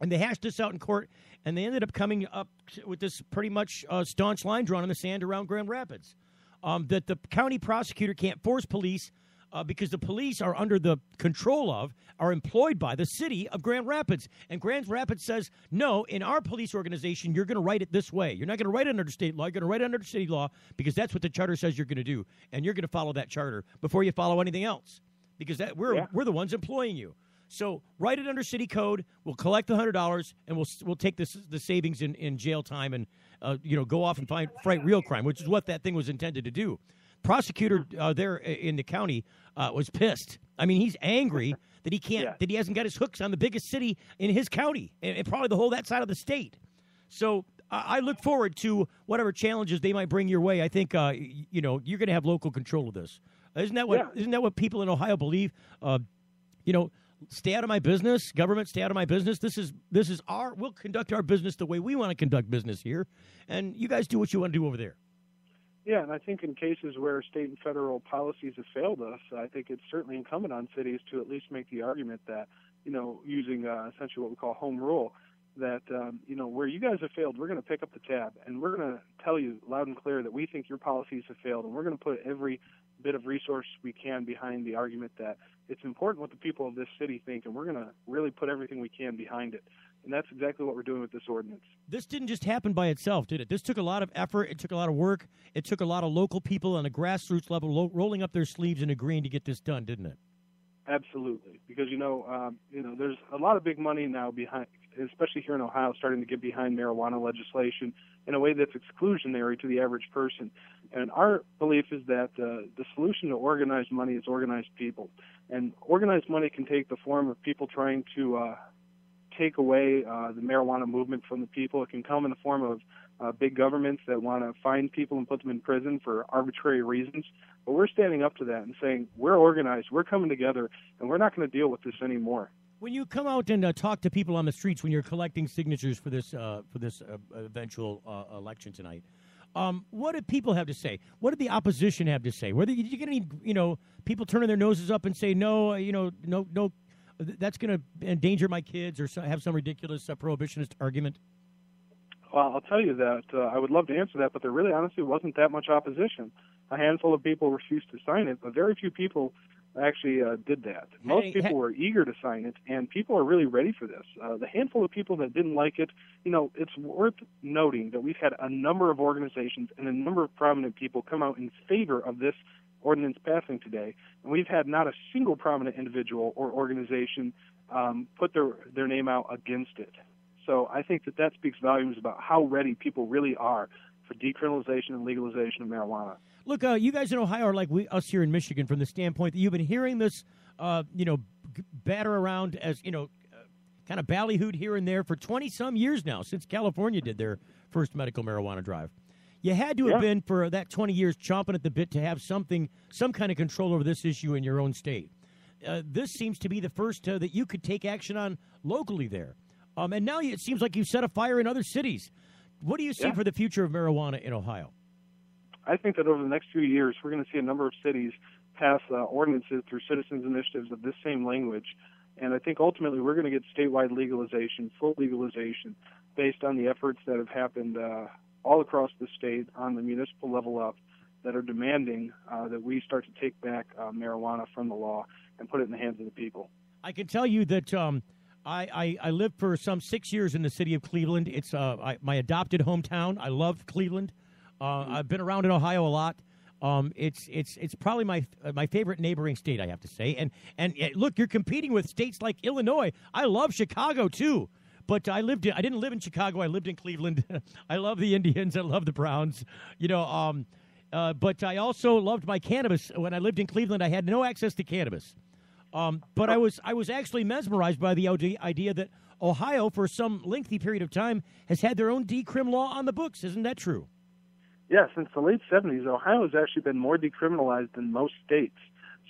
and they hashed this out in court, and they ended up coming up with this pretty much staunch line drawn in the sand around Grand Rapids, that the county prosecutor can't force police because the police are under the control of, are employed by the city of Grand Rapids. And Grand Rapids says, no, in our police organization, you're going to write it this way. You're not going to write it under state law. You're going to write it under city law because that's what the charter says you're going to do. And you're going to follow that charter before you follow anything else because we're the ones employing you. So write it under city code. We'll collect the $100, and we'll take the savings in jail time and go off and fight real crime, which is what that thing was intended to do. Prosecutor there in the county was pissed. I mean, he's angry that he hasn't got his hooks on the biggest city in his county and probably that side of the state. So I look forward to whatever challenges they might bring your way. I think you're going to have local control of this. Isn't that what people in Ohio believe? Stay out of my business, government. Stay out of my business. This is we'll conduct our business the way we want to conduct business here, and you guys do what you want to do over there. Yeah, and I think in cases where state and federal policies have failed us, I think it's certainly incumbent on cities to at least make the argument that, using essentially what we call home rule, that, where you guys have failed, we're going to pick up the tab, and we're going to tell you loud and clear that we think your policies have failed, and we're going to put every bit of resource we can behind the argument that it's important what the people of this city think, and we're going to really put everything we can behind it. And that's exactly what we're doing with this ordinance. This didn't just happen by itself, did it? This took a lot of effort. It took a lot of work. It took a lot of local people on a grassroots level rolling up their sleeves and agreeing to get this done, didn't it? Absolutely, because there's a lot of big money now behind, especially here in Ohio, starting to get behind marijuana legislation in a way that's exclusionary to the average person. And our belief is that the solution to organized money is organized people, and organized money can take the form of people trying to take away the marijuana movement from the people. It can come in the form of big governments that want to find people and put them in prison for arbitrary reasons. But we're standing up to that and saying we're organized, we're coming together, and we're not going to deal with this anymore. When you come out and talk to people on the streets, when you're collecting signatures for this eventual election tonight, what do people have to say? What did the opposition have to say? Whether you get any, people turning their noses up and say no, no. That's going to endanger my kids or have some ridiculous prohibitionist argument? Well, I'll tell you that I would love to answer that, but there really honestly wasn't that much opposition. A handful of people refused to sign it, but very few people actually did that. Most people were eager to sign it, and people are really ready for this. The handful of people that didn't like it, it's worth noting that we've had a number of organizations and a number of prominent people come out in favor of this ordinance passing today, and we've had not a single prominent individual or organization put their name out against it. So I think that speaks volumes about how ready people really are for decriminalization and legalization of marijuana. Look, you guys in Ohio are like us here in Michigan from the standpoint that you've been hearing this, batter around as, kind of ballyhooed here and there for 20-some years now, since California did their first medical marijuana drive. You had to have been, for that 20 years, chomping at the bit to have some kind of control over this issue in your own state. This seems to be the first that you could take action on locally there. And now it seems like you've set a fire in other cities. What do you see for the future of marijuana in Ohio? I think that over the next few years, we're going to see a number of cities pass ordinances through citizens' initiatives of this same language. And I think ultimately we're going to get statewide legalization, full legalization, based on the efforts that have happened all across the state on the municipal level up that are demanding that we start to take back marijuana from the law and put it in the hands of the people. I can tell you that I lived for some 6 years in the city of Cleveland. It's my adopted hometown. I love Cleveland. I've been around in Ohio a lot. It's probably my favorite neighboring state, I have to say. And look, you're competing with states like Illinois. I love Chicago too, but I didn't live in Chicago. I lived in Cleveland. I love the Indians. I love the Browns. But I also loved my cannabis. When I lived in Cleveland, I had no access to cannabis. But I was actually mesmerized by the idea that Ohio, for some lengthy period of time, has had their own decrim law on the books. Isn't that true? Yeah, since the late 70s, Ohio has actually been more decriminalized than most states.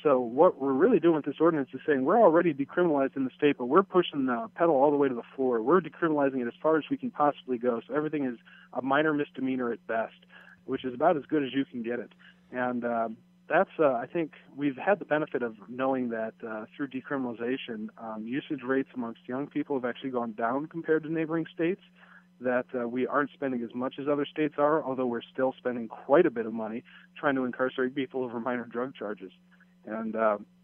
So what we're really doing with this ordinance is saying we're already decriminalized in the state, but we're pushing the pedal all the way to the floor. We're decriminalizing it as far as we can possibly go. So everything is a minor misdemeanor at best, which is about as good as you can get it. And I think we've had the benefit of knowing that through decriminalization, usage rates amongst young people have actually gone down compared to neighboring states, that we aren't spending as much as other states are, although we're still spending quite a bit of money trying to incarcerate people over minor drug charges. And,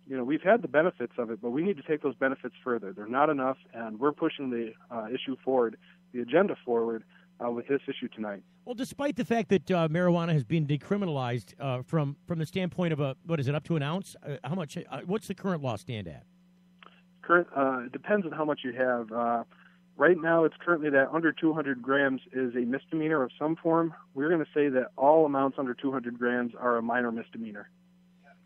we've had the benefits of it, but we need to take those benefits further. They're not enough, and we're pushing the issue forward, the agenda forward, with this issue tonight. Well, despite the fact that marijuana has been decriminalized from the standpoint of up to an ounce, how much? What's the current law stand at? It depends on how much you have. Right now, it's currently that under 200 grams is a misdemeanor of some form. We're going to say that all amounts under 200 grams are a minor misdemeanor.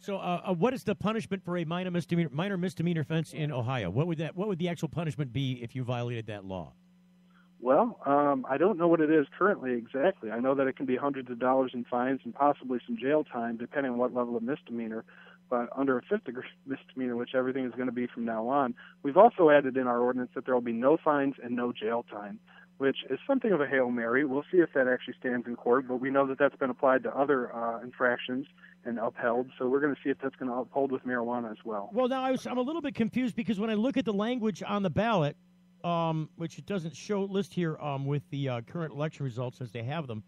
So, what is the punishment for a minor misdemeanor offense in Ohio? What would the actual punishment be if you violated that law? Well, I don't know what it is currently exactly. I know that it can be hundreds of dollars in fines and possibly some jail time, depending on what level of misdemeanor. But under a fifth-degree misdemeanor, which everything is going to be from now on, we've also added in our ordinance that there will be no fines and no jail time, which is something of a Hail Mary. We'll see if that actually stands in court, but we know that that's been applied to other infractions and upheld, so we're going to see if that's going to uphold with marijuana as well. Well, now I'm a little bit confused because when I look at the language on the ballot, which it doesn't list here with the current election results as they have them,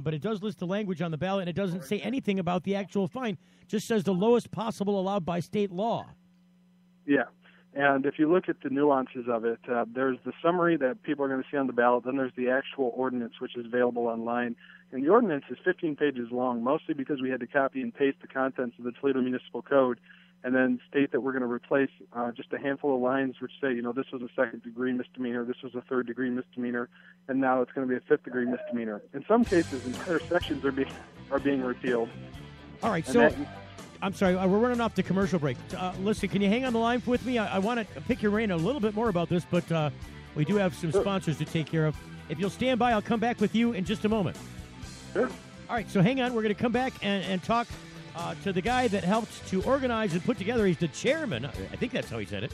but it does list the language on the ballot, and it doesn't say anything about the actual fine. It just says the lowest possible allowed by state law. Yeah, and if you look at the nuances of it, there's the summary that people are going to see on the ballot, then there's the actual ordinance, which is available online. And the ordinance is 15 pages long, mostly because we had to copy and paste the contents of the Toledo Municipal Code and then state that we're going to replace just a handful of lines which say, this was a second-degree misdemeanor, this was a third-degree misdemeanor, and now it's going to be a fifth-degree misdemeanor. In some cases, entire sections are being repealed. All right, so I'm sorry, we're running off the commercial break. Listen, can you hang on the line with me? I want to pick your brain a little bit more about this, but we do have some sponsors to take care of. If you'll stand by, I'll come back with you in just a moment. Sure. All right, so hang on. We're going to come back and talk to the guy that helped to organize and put together, he's the chairman, I think that's how he said it,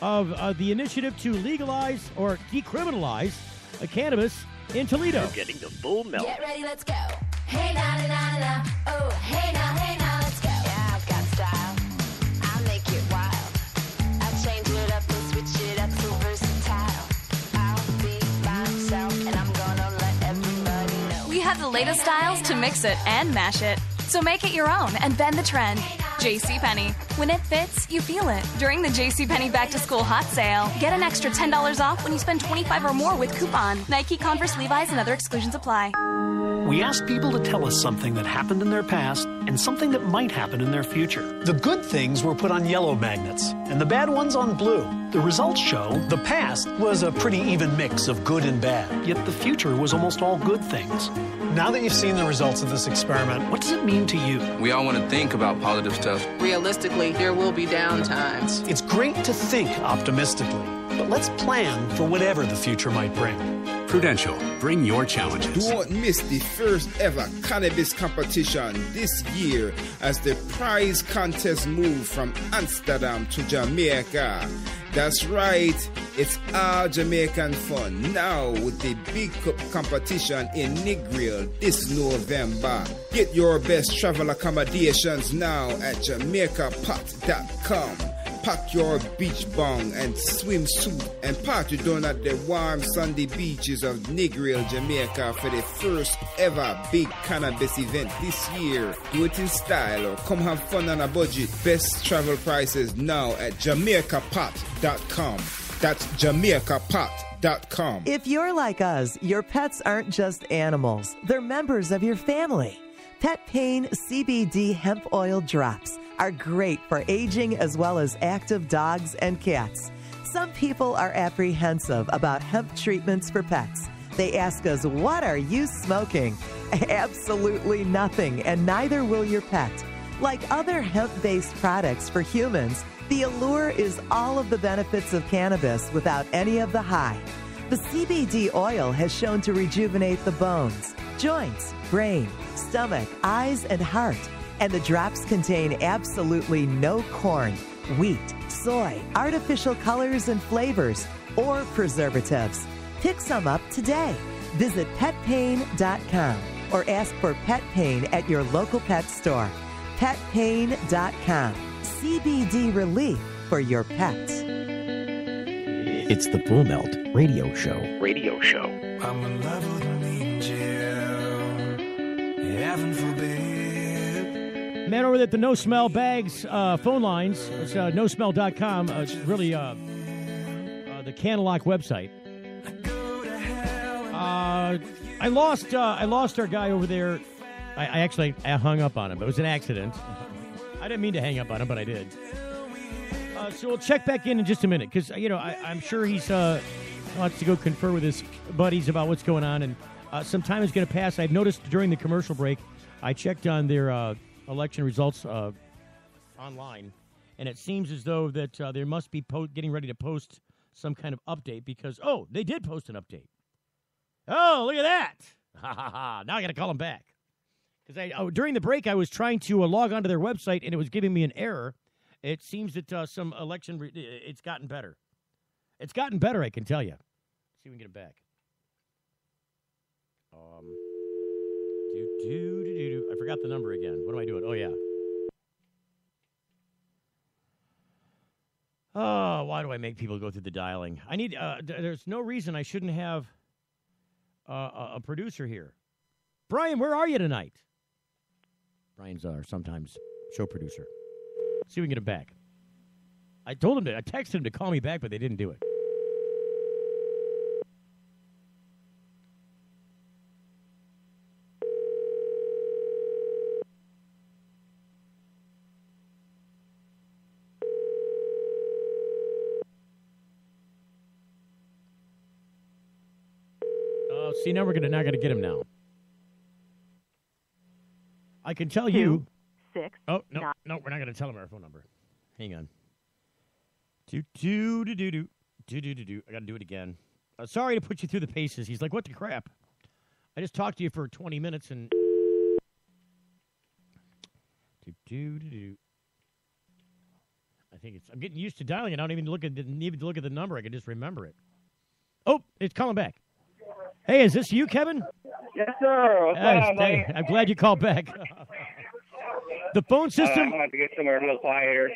of the initiative to legalize or decriminalize cannabis in Toledo. You're getting the full melt. Get ready, let's go. Hey now, na na na. Oh, hey now, let's go. Yeah, I've got style. I'll make it wild. I'll change it up and switch it up so versatile. I'll be myself and I'm gonna let everybody know. We have the latest styles to mix it and mash it. So make it your own and bend the trend. JCPenney. When it fits, you feel it. During the JCPenney Back to School Hot Sale, get an extra $10 off when you spend $25 or more with coupon. Nike, Converse, Levi's, and other exclusions apply. We asked people to tell us something that happened in their past and something that might happen in their future. The good things were put on yellow magnets and the bad ones on blue. The results show the past was a pretty even mix of good and bad, yet the future was almost all good things. Now that you've seen the results of this experiment, what does it mean to you? We all want to think about positive stuff. Realistically, there will be downtimes. It's great to think optimistically, but let's plan for whatever the future might bring. Prudential, bring your challenges. Don't miss the first ever cannabis competition this year as the prize contest moved from Amsterdam to Jamaica. That's right, it's all Jamaican fun now with the Big Cup competition in Negril this November. Get your best travel accommodations now at JamaicaPot.com. Pack your beach bong and swimsuit and party down at the warm sandy beaches of Negril, Jamaica for the first ever big cannabis event this year. Do it in style or come have fun on a budget. Best travel prices now at JamaicaPot.com. That's JamaicaPot.com. If you're like us, your pets aren't just animals. They're members of your family. Pet Pain CBD hemp oil drops are great for aging as well as active dogs and cats. Some people are apprehensive about hemp treatments for pets. They ask us, what are you smoking? Absolutely nothing, and neither will your pet. Like other hemp-based products for humans, the allure is all of the benefits of cannabis without any of the high. The CBD oil has shown to rejuvenate the bones, joints, brain, stomach, eyes, and heart. And the drops contain absolutely no corn, wheat, soy, artificial colors and flavors, or preservatives. Pick some up today. Visit petpain.com or ask for Pet Pain at your local pet store. Petpain.com. CBD relief for your pet. It's the Full Melt Radio Show. Radio Show. I'm in love with an angel. Heaven forbid. Man over at the No Smell Bags phone lines. It's nosmell.com. It's really the Canalock website. I lost our guy over there. I actually hung up on him. It was an accident. I didn't mean to hang up on him, but I did. So we'll check back in just a minute because I'm sure he's wants to go confer with his buddies about what's going on, and some time is going to pass. I've noticed during the commercial break, I checked on their election results online, and it seems as though that they must be getting ready to post some kind of update because, they did post an update. Oh, look at that. Now I got to call them back. Because during the break, I was trying to log onto their website, and it was giving me an error. It seems that some election, it's gotten better. It's gotten better, I can tell you. See if we can get it back. I forgot the number again. What am I doing? Oh, yeah. Oh, why do I make people go through the dialing? I need, there's no reason I shouldn't have a producer here. Brian, where are you tonight? Brian's our sometimes show producer. See if we can get him back. I texted him to call me back, but they didn't do it. See, now we're not gonna get him now. I can tell you. 6. Oh no, we're not gonna tell him our phone number. Hang on. I gotta do it again. Sorry to put you through the paces. He's like, what the crap? I just talked to you for 20 minutes and. I think I'm getting used to dialing it. I don't even need to look at the number. I can just remember it. Oh, it's calling back. Hey, is this you, Kevin? Yes, sir. What's going on, buddy? I'm glad you called back. The phone system. I'm going to have to get somewhere a little quieter.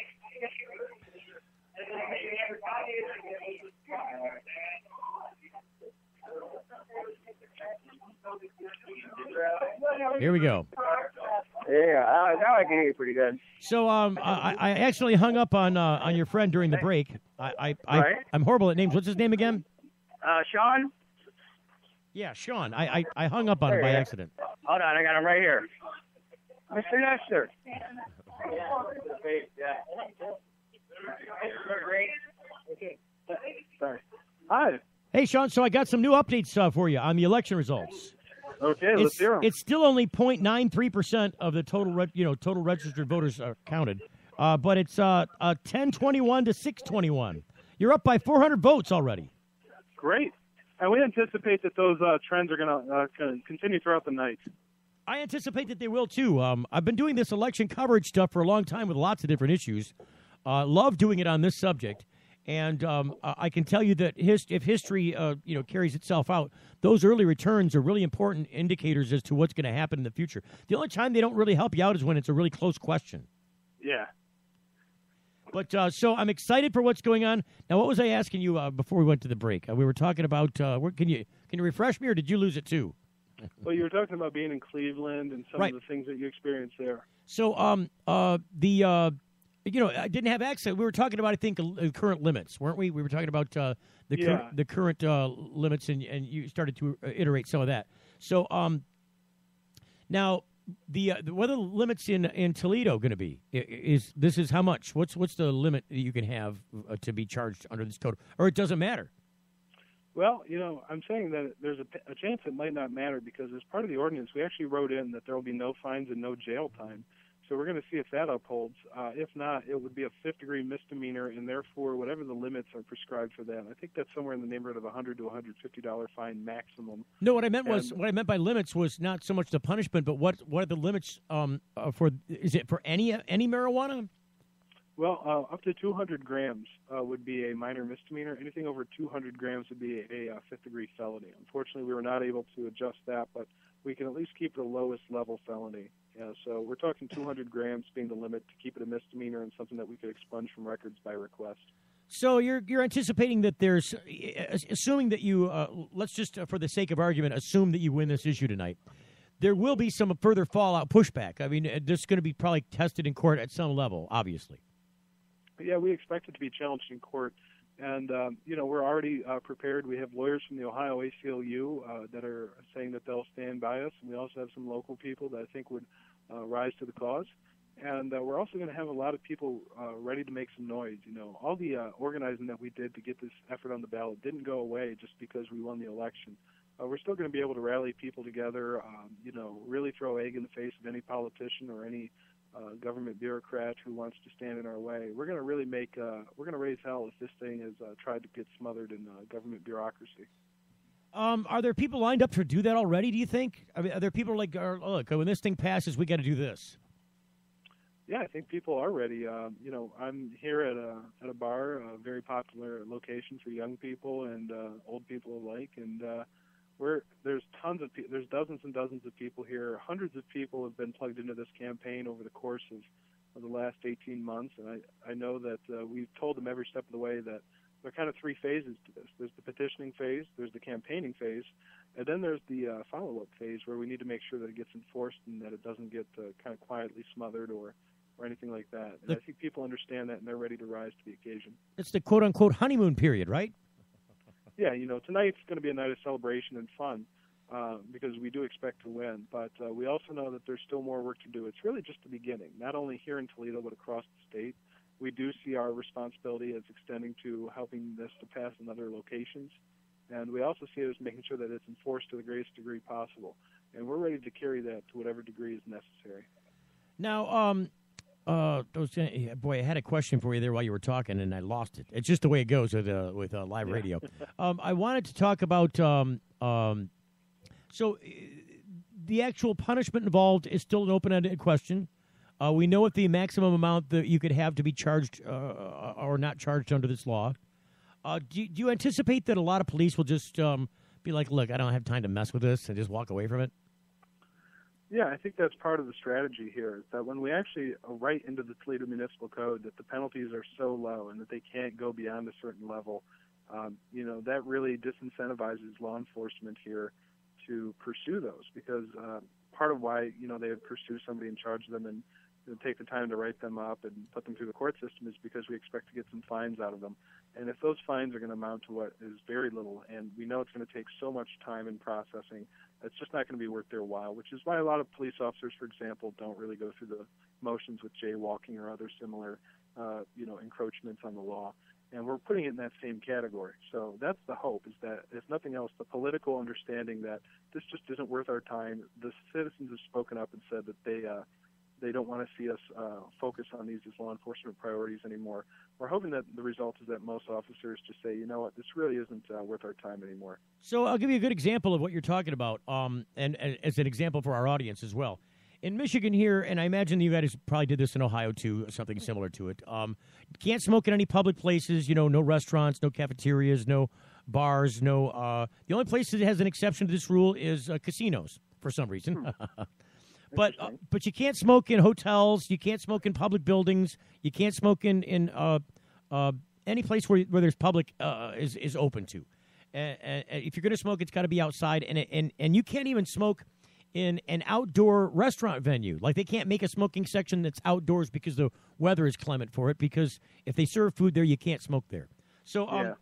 Here we go. Yeah, now I can hear you pretty good. So, I actually hung up on your friend during the break. I'm horrible at names. What's his name again? Sean. Yeah, Sean. I hung up on him by accident. Hold on, I got him right here. Mr. Nestor. Sorry. Hi. Hey, Sean. So I got some new updates for you on the election results. Okay, let's hear 'em. It's still only 0.93% of the total, total registered voters are counted, but it's 1021 to 621. You're up by 400 votes already. Great. And we anticipate that those trends are going to continue throughout the night. I anticipate that they will, too. I've been doing this election coverage stuff for a long time with lots of different issues. Love doing it on this subject. And I can tell you that if history carries itself out, those early returns are really important indicators as to what's going to happen in the future. The only time they don't really help you out is when it's a really close question. Yeah. But so I'm excited for what's going on. Now, what was I asking you before we went to the break? We were talking about can you refresh me, or did you lose it too? Well, you were talking about being in Cleveland and some Right. of the things that you experienced there. So I didn't have access. We were talking about, I think, current limits, weren't we? We were talking about the current limits, and you started to iterate some of that. So now. What are the limits in Toledo going to be? Is how much? What's the limit that you can have to be charged under this code, or it doesn't matter? Well, I'm saying that there's a chance it might not matter because as part of the ordinance, we actually wrote in that there will be no fines and no jail time. So we're going to see if that upholds. If not, it would be a fifth-degree misdemeanor, and therefore, whatever the limits are prescribed for that, I think that's somewhere in the neighborhood of $100 to $150 fine maximum. No, what I meant by limits was not so much the punishment, but what are the limits for? Is it for any marijuana? Well, up to 200 grams would be a minor misdemeanor. Anything over 200 grams would be a fifth-degree felony. Unfortunately, we were not able to adjust that, but we can at least keep the lowest level felony. So we're talking 200 grams being the limit to keep it a misdemeanor and something that we could expunge from records by request. So you're anticipating that there's, assuming that you, let's just, for the sake of argument, assume that you win this issue tonight, there will be some further fallout pushback. I mean, this is going to be probably tested in court at some level, obviously. Yeah, we expect it to be challenged in court. And, we're already prepared. We have lawyers from the Ohio ACLU that are saying that they'll stand by us. And we also have some local people that I think would rise to the cause. And we're also going to have a lot of people ready to make some noise. All the organizing that we did to get this effort on the ballot didn't go away just because we won the election. We're still going to be able to rally people together, really throw egg in the face of any politician or any government bureaucrat who wants to stand in our way. We're going to really we're going to raise hell if this thing is tried to get smothered in government bureaucracy. Are there people lined up to do that already, do you think? I mean, are there people like, look, when this thing passes, we got to do this? Yeah, I think people are ready. I'm here at a bar, a very popular location for young people and old people alike, and there's there's dozens and dozens of people here. Hundreds of people have been plugged into this campaign over the course of the last 18 months, and I know that we've told them every step of the way that there are kind of three phases to this. There's the petitioning phase, there's the campaigning phase, and then there's the follow-up phase where we need to make sure that it gets enforced and that it doesn't get kind of quietly smothered or anything like that. And I think people understand that, and they're ready to rise to the occasion. It's the quote-unquote honeymoon period, right? Yeah, tonight's going to be a night of celebration and fun because we do expect to win. But we also know that there's still more work to do. It's really just the beginning, not only here in Toledo but across the state. We do see our responsibility as extending to helping this to pass in other locations. And we also see it as making sure that it's enforced to the greatest degree possible. And we're ready to carry that to whatever degree is necessary. Now, boy, I had a question for you there while you were talking, and I lost it. It's just the way it goes with live radio. I wanted to talk about so the actual punishment involved is still an open-ended question. We know what the maximum amount that you could have to be charged or not charged under this law. Do you anticipate that a lot of police will just be like, look, I don't have time to mess with this, and just walk away from it? Yeah, I think that's part of the strategy here, is that when we actually write into the Toledo Municipal Code that the penalties are so low and that they can't go beyond a certain level, that really disincentivizes law enforcement here to pursue those, because part of why, they would pursue somebody and charge them and take the time to write them up and put them through the court system is because we expect to get some fines out of them. And if those fines are going to amount to what is very little, and we know it's going to take so much time in processing, it's just not going to be worth their while, which is why a lot of police officers, for example, don't really go through the motions with jaywalking or other similar, encroachments on the law. And we're putting it in that same category. So that's the hope, is that, if nothing else, the political understanding that this just isn't worth our time. The citizens have spoken up and said that they don't want to see us focus on these as law enforcement priorities anymore. We're hoping that the result is that most officers just say, you know what, this really isn't worth our time anymore. So I'll give you a good example of what you're talking about, and as an example for our audience as well. In Michigan here, and I imagine you guys probably did this in Ohio too, something similar to it. Can't smoke in any public places, no restaurants, no cafeterias, no bars, no. The only place that has an exception to this rule is casinos for some reason. But you can't smoke in hotels. You can't smoke in public buildings. You can't smoke in any place where there's public is open to. And if you're going to smoke, it's got to be outside. And you can't even smoke in an outdoor restaurant venue. Like, they can't make a smoking section that's outdoors because the weather is clement for it. Because if they serve food there, you can't smoke there. So,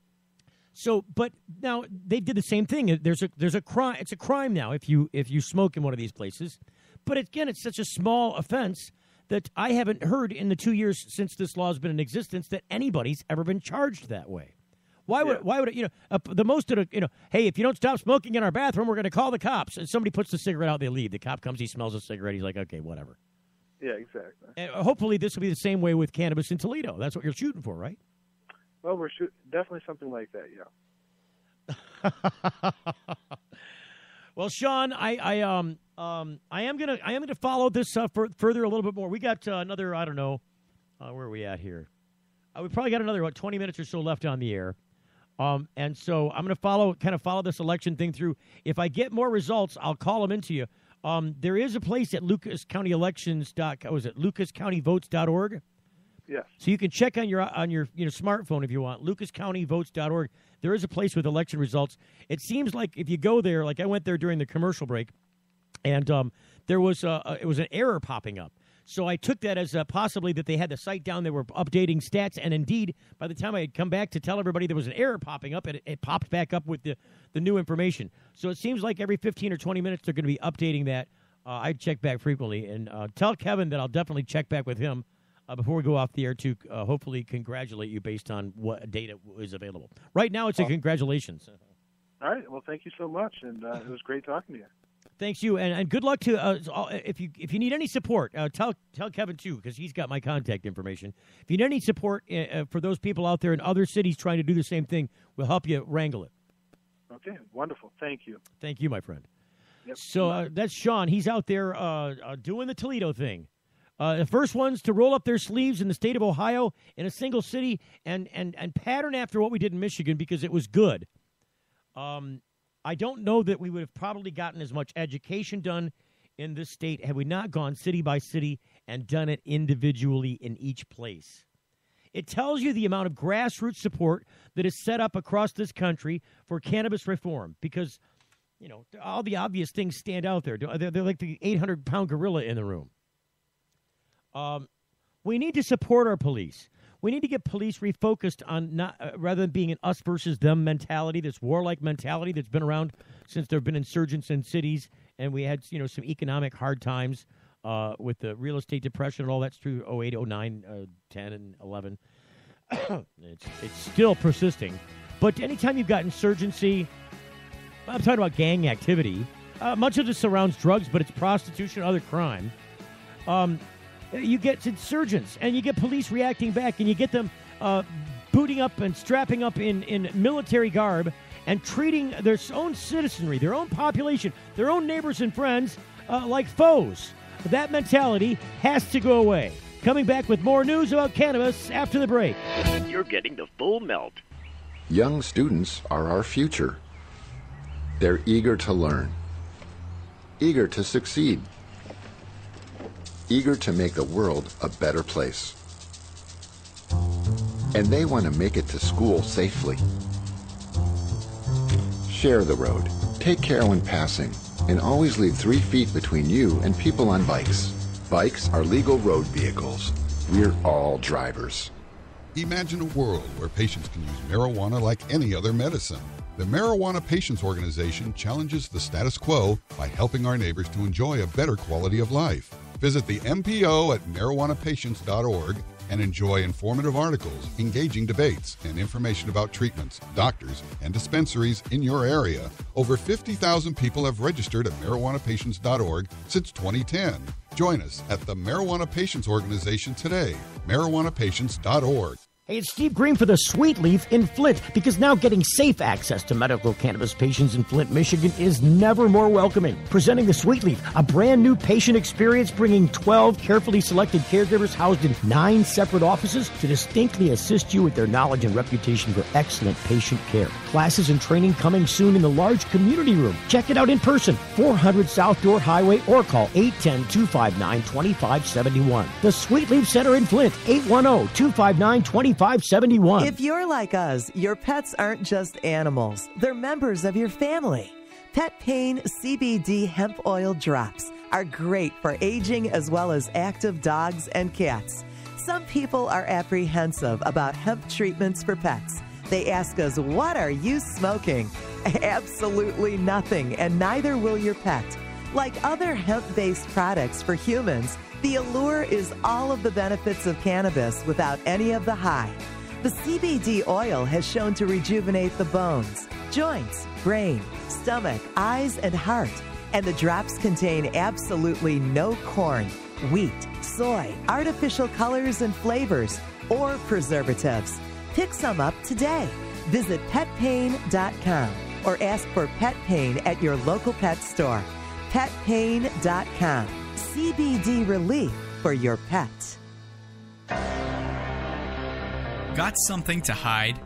but now they did the same thing. There's a crime. It's a crime now if you smoke in one of these places. But again, it's such a small offense that I haven't heard in the 2 years since this law has been in existence that anybody's ever been charged that way. Why would it, the most of hey, if you don't stop smoking in our bathroom, we're going to call the cops. And somebody puts the cigarette out, they leave. The cop comes, he smells a cigarette, he's like, okay, whatever. Yeah, exactly. And hopefully this will be the same way with cannabis in Toledo. That's what you're shooting for, right? Well, we're definitely something like that, yeah. Well, Sean, I am gonna follow this further a little bit more. We got another, I don't know, where are we at here? We probably got another 20 minutes or so left on the air, and so I'm gonna follow this election thing through. If I get more results, I'll call them into you. There is a place at lucascountyvotes.org. Yes. So you can check on your smartphone if you want, lucascountyvotes.org. There is a place with election results. It seems like if you go there, like I went there during the commercial break, and there was it was an error popping up. So I took that as possibly that they had the site down, they were updating stats, and indeed, by the time I had come back to tell everybody there was an error popping up, it popped back up with the new information. So it seems like every 15 or 20 minutes they're going to be updating that. I check back frequently, and tell Kevin that I'll definitely check back with him before we go off the air to hopefully congratulate you based on what data is available. Right now, it's a congratulations. All right. Well, thank you so much, and it was great talking to you. Thanks you, and good luck to if you need any support, tell Kevin too, because he's got my contact information. If you need any support for those people out there in other cities trying to do the same thing, we'll help you wrangle it. Okay, wonderful. Thank you. Thank you, my friend. Yep. So that's Sean. He's out there doing the Toledo thing. The first ones to roll up their sleeves in the state of Ohio in a single city and pattern after what we did in Michigan because it was good. I don't know that we would have probably gotten as much education done in this state had we not gone city by city and done it individually in each place. It tells you the amount of grassroots support that is set up across this country for cannabis reform because, all the obvious things stand out there. They're like the 800-pound gorilla in the room. We need to support our police. We need to get police refocused on rather than being an us versus them mentality, this warlike mentality that's been around since there have been insurgents in cities, and we had some economic hard times with the real estate depression and all that's through 08, 09, 10, and 11. It's still persisting. But anytime you've got insurgency, I'm talking about gang activity. Much of this surrounds drugs, but it's prostitution, other crime. You get insurgents, and you get police reacting back, and you get them booting up and strapping up in military garb and treating their own citizenry, their own population, their own neighbors and friends like foes. That mentality has to go away. Coming back with more news about cannabis after the break. You're getting the full melt. Young students are our future. They're eager to learn, eager to succeed, eager to make the world a better place. And they want to make it to school safely. Share the road, take care when passing, and always leave 3 feet between you and people on bikes. Bikes are legal road vehicles. We're all drivers. Imagine a world where patients can use marijuana like any other medicine. The Marijuana Patients Organization challenges the status quo by helping our neighbors to enjoy a better quality of life. Visit the MPO at marijuanapatients.org and enjoy informative articles, engaging debates, and information about treatments, doctors, and dispensaries in your area. Over 50,000 people have registered at marijuanapatients.org since 2010. Join us at the Marijuana Patients Organization today, marijuanapatients.org. Hey, it's Steve Green for the Sweet Leaf in Flint, because now getting safe access to medical cannabis patients in Flint, Michigan is never more welcoming. Presenting the Sweet Leaf, a brand new patient experience bringing 12 carefully selected caregivers housed in 9 separate offices to distinctly assist you with their knowledge and reputation for excellent patient care. Classes and training coming soon in the large community room. Check it out in person, 400 South Door Highway, or call 810-259-2571. The Sweet Leaf Center in Flint, 810-259-2571. If you're like us, your pets aren't just animals. They're members of your family. Pet Pain CBD hemp oil drops are great for aging as well as active dogs and cats. Some people are apprehensive about hemp treatments for pets. They ask us, what are you smoking? Absolutely nothing, and neither will your pet. Like other hemp-based products for humans, the allure is all of the benefits of cannabis without any of the high. The CBD oil has shown to rejuvenate the bones, joints, brain, stomach, eyes, and heart. And the drops contain absolutely no corn, wheat, soy, artificial colors and flavors, or preservatives. Pick some up today. Visit petpain.com or ask for Pet Pain at your local pet store. Petpain.com. CBD relief for your pet. Got something to hide?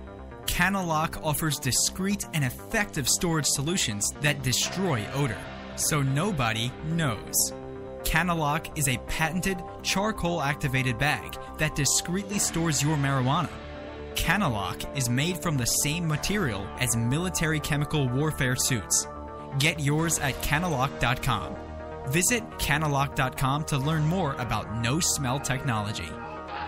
Canalock offers discreet and effective storage solutions that destroy odor, so nobody knows. Canalock is a patented charcoal-activated bag that discreetly stores your marijuana. Canalock is made from the same material as military chemical warfare suits. Get yours at canalock.com. Visit canalock.com to learn more about no-smell technology.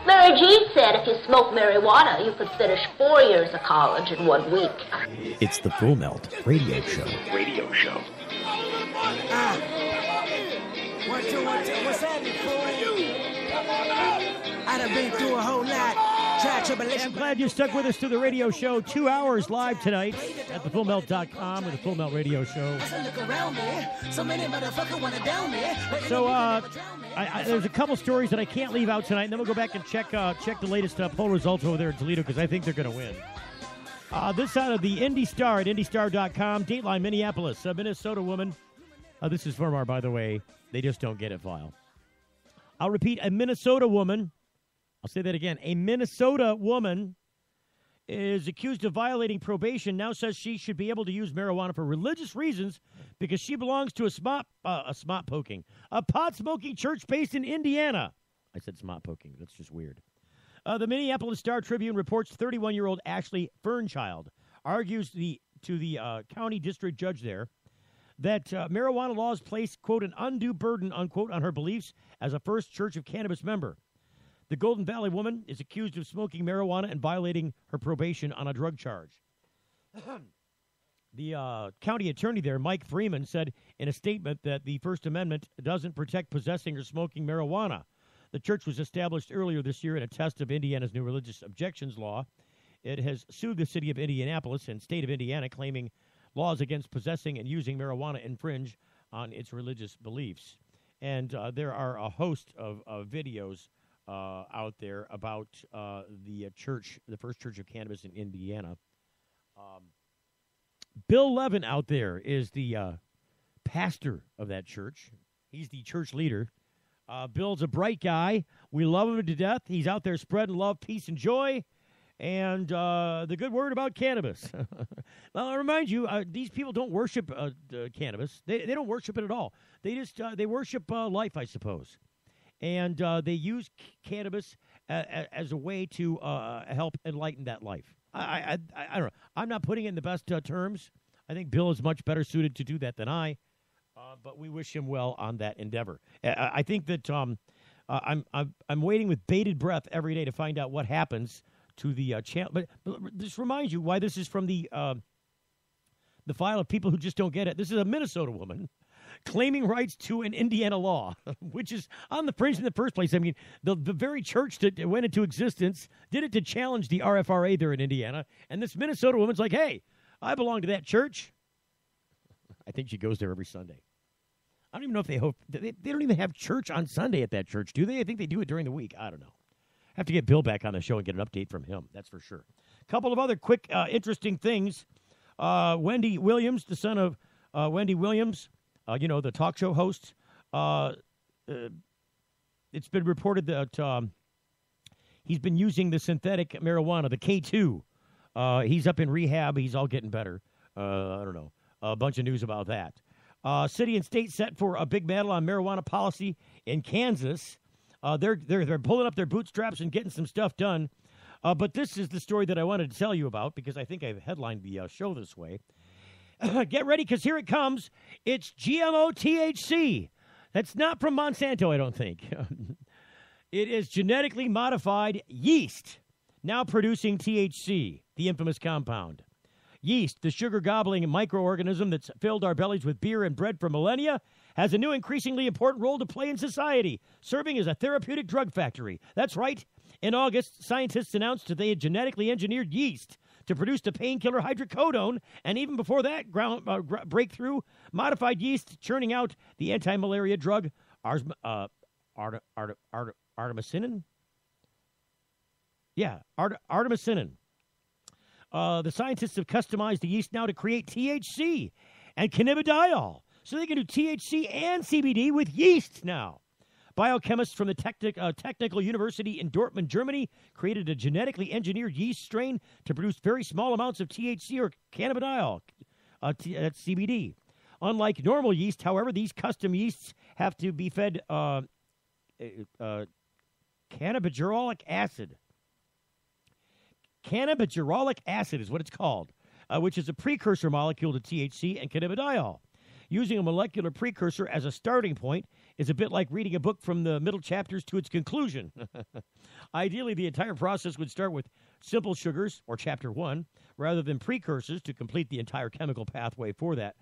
Mary Jean said if you smoke marijuana, you could finish 4 years of college in 1 week. It's the Full Melt Radio Show. Radio show. What's happening, boy? I done been through a whole lot. I'm glad you stuck with us to the radio show. 2 hours live tonight at thefullmelt.com with the Full Melt Radio Show. So there's a couple stories that I can't leave out tonight, and then we'll go back and check the latest poll results over there in Toledo, because I think they're going to win. This out of the Indy Star at IndyStar.com. Dateline Minneapolis, a Minnesota woman. This is from our, by the way, they just don't get it file. I'll repeat, a Minnesota woman. I'll say that again. A Minnesota woman is accused of violating probation, now says she should be able to use marijuana for religious reasons because she belongs to a pot-smoking church based in Indiana. I said smot poking. That's just weird. The Minneapolis Star-Tribune reports 31-year-old Ashley Fernchild argues to the county district judge there that marijuana laws place, quote, an undue burden, unquote, on her beliefs as a First Church of Cannabis member. The Golden Valley woman is accused of smoking marijuana and violating her probation on a drug charge. The county attorney there, Mike Freeman, said in a statement that the First Amendment doesn't protect possessing or smoking marijuana. The church was established earlier this year in a test of Indiana's new religious objections law. It has sued the city of Indianapolis and state of Indiana, claiming laws against possessing and using marijuana infringe on its religious beliefs. And there are a host of videos out there about the church, the First Church of Cannabis in Indiana. Bill Levin out there is the pastor of that church. He's the church leader. Bill's a bright guy. We love him to death. He's out there spreading love, peace, and joy, and the good word about cannabis. Well, I remind you, these people don't worship cannabis. They don't worship it at all. They just they worship life, I suppose. And they use cannabis as a way to help enlighten that life. I don't know. I'm not putting it in the best terms. I think Bill is much better suited to do that than I. But we wish him well on that endeavor. I think that I'm waiting with bated breath every day to find out what happens to the channel. But this reminds you why this is from the file of people who just don't get it. This is a Minnesota woman claiming rights to an Indiana law, which is on the fringe in the first place. I mean, the very church that went into existence did it to challenge the RFRA there in Indiana. And this Minnesota woman's like, hey, I belong to that church. I think she goes there every Sunday. I don't even know if they don't even have church on Sunday at that church, do they? I think they do it during the week. I don't know. Have to get Bill back on the show and get an update from him. That's for sure. A couple of other quick, interesting things. Wendy Williams, the son of Wendy Williams, the talk show host. It's been reported that he's been using the synthetic marijuana, the K2. He's up in rehab. He's all getting better. I don't know. A bunch of news about that. City and state set for a big battle on marijuana policy in Kansas. They're pulling up their bootstraps and getting some stuff done. But this is the story that I wanted to tell you about because I think I've headlined the show this way. Get ready because here it comes. It's GMO THC. That's not from Monsanto, I don't think. It is genetically modified yeast, now producing THC, the infamous compound. Yeast, the sugar-gobbling microorganism that's filled our bellies with beer and bread for millennia, has a new increasingly important role to play in society, serving as a therapeutic drug factory. That's right. In August, scientists announced that they had genetically engineered yeast to produce the painkiller hydrocodone, and even before that breakthrough, modified yeast churning out the anti-malaria drug artemisinin? Yeah, artemisinin. The scientists have customized the yeast now to create THC and cannabidiol, so they can do THC and CBD with yeast now. Biochemists from the Technical University in Dortmund, Germany, created a genetically engineered yeast strain to produce very small amounts of THC or cannabidiol, that's CBD. Unlike normal yeast, however, these custom yeasts have to be fed cannabigerolic acid. Cannabigerolic acid is what it's called, which is a precursor molecule to THC and cannabidiol. Using a molecular precursor as a starting point is a bit like reading a book from the middle chapters to its conclusion. Ideally, the entire process would start with simple sugars, or chapter 1, rather than precursors to complete the entire chemical pathway for that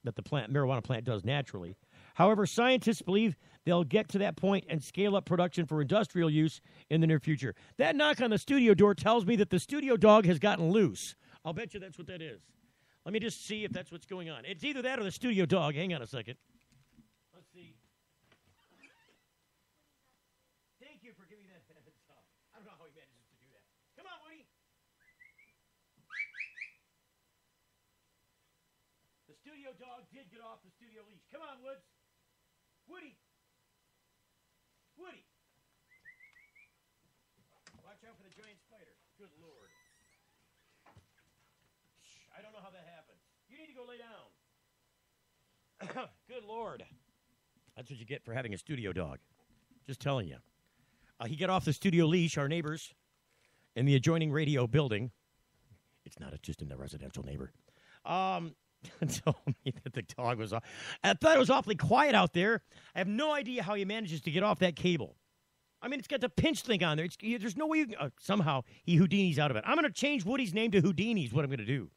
that the marijuana plant does naturally. However, scientists believe they'll get to that point and scale up production for industrial use in the near future. That knock on the studio door tells me that the studio dog has gotten loose. I'll bet you that's what that is. Let me just see if that's what's going on. It's either that or the studio dog. Hang on a second. Let's see. Thank you for giving that heads up. I don't know how he manages to do that. Come on, Woody. The studio dog did get off the studio leash. Come on, Woods. Woody. Woody. Watch out for the giant spider. Good Lord. I don't know how that happened. You need to go lay down. Good Lord. That's what you get for having a studio dog. Just telling you. He got off the studio leash, our neighbors, in the adjoining radio building. It's not just in the residential neighbor. Told me that the dog was off. I thought it was awfully quiet out there. I have no idea how he manages to get off that cable. I mean, it's got the pinch thing on there. There's no way you can, somehow he Houdini's out of it. I'm going to change Woody's name to Houdini is what I'm going to do.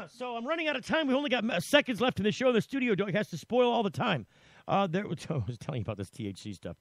So I'm running out of time. We only got seconds left in the show. The studio dog has to spoil all the time. I was telling you about this THC stuff.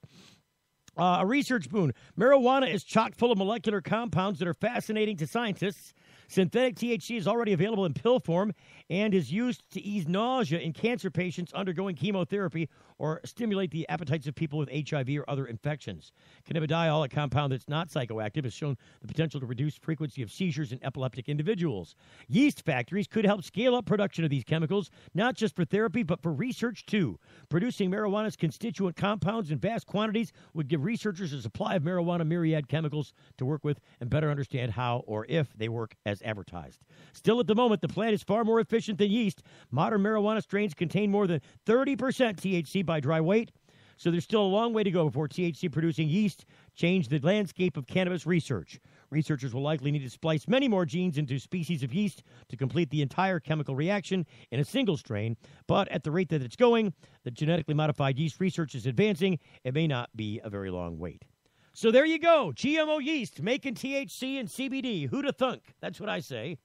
A research boon. Marijuana is chock full of molecular compounds that are fascinating to scientists. Synthetic THC is already available in pill form and is used to ease nausea in cancer patients undergoing chemotherapy or stimulate the appetites of people with HIV or other infections. Cannabidiol, a compound that's not psychoactive, has shown the potential to reduce frequency of seizures in epileptic individuals. Yeast factories could help scale up production of these chemicals, not just for therapy, but for research, too. Producing marijuana's constituent compounds in vast quantities would give researchers a supply of marijuana myriad chemicals to work with and better understand how or if they work as advertised. Still, at the moment, the plant is far more efficient than yeast. Modern marijuana strains contain more than 30% THC by dry weight, so there's still a long way to go before THC-producing yeast change the landscape of cannabis research. Researchers will likely need to splice many more genes into species of yeast to complete the entire chemical reaction in a single strain, but at the rate that it's going, the genetically modified yeast research is advancing, it may not be a very long wait. So there you go. GMO yeast making THC and CBD. Who'da thunk? That's what I say.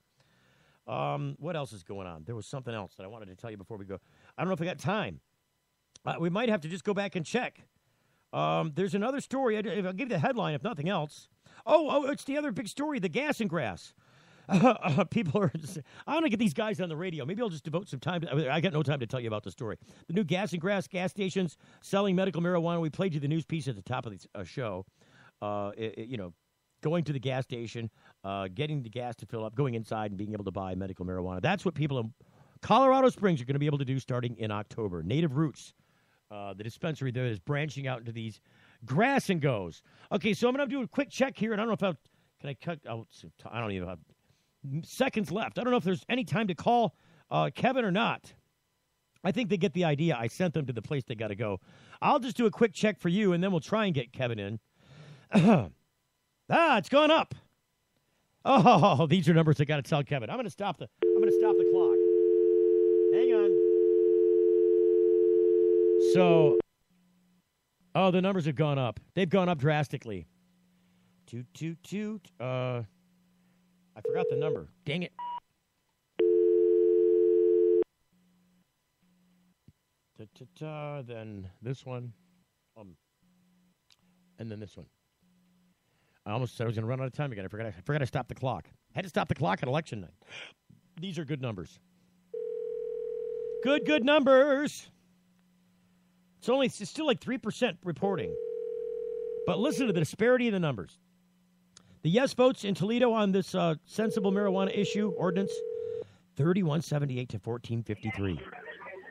What else is going on? There was something else that I wanted to tell you before we go. I don't know if I got time. We might have to just go back and check. There's another story. I'll give you the headline, if nothing else. Oh, it's the other big story, the gas and grass. People are just, I want to get these guys on the radio. Maybe I'll just devote some time. I got no time to tell you about the story. The new gas and grass gas stations selling medical marijuana. We played you the news piece at the top of the show. Going to the gas station, getting the gas to fill up, going inside and being able to buy medical marijuana. That's what people in Colorado Springs are going to be able to do starting in October. Native Roots, the dispensary there is branching out into these grass and goes. Okay, so I'm going to do a quick check here, and I don't know if can I cut out? I don't even have seconds left. I don't know if there's any time to call Kevin or not. I think they get the idea. I sent them to the place they got to go. I'll just do a quick check for you, and then we'll try and get Kevin in. It's gone up. Oh, these are numbers I got to tell Kevin. I'm going to stop the clock. Hang on. So, the numbers have gone up. They've gone up drastically. Toot, toot, toot. I forgot the number. Dang it. Then this one. And then this one. I almost said I was going to run out of time again. I forgot to stop the clock. Had to stop the clock at election night. These are good numbers. Good numbers. It's still like 3% reporting. But listen to the disparity in the numbers. The yes votes in Toledo on this sensible marijuana issue ordinance, 3178 to 1453.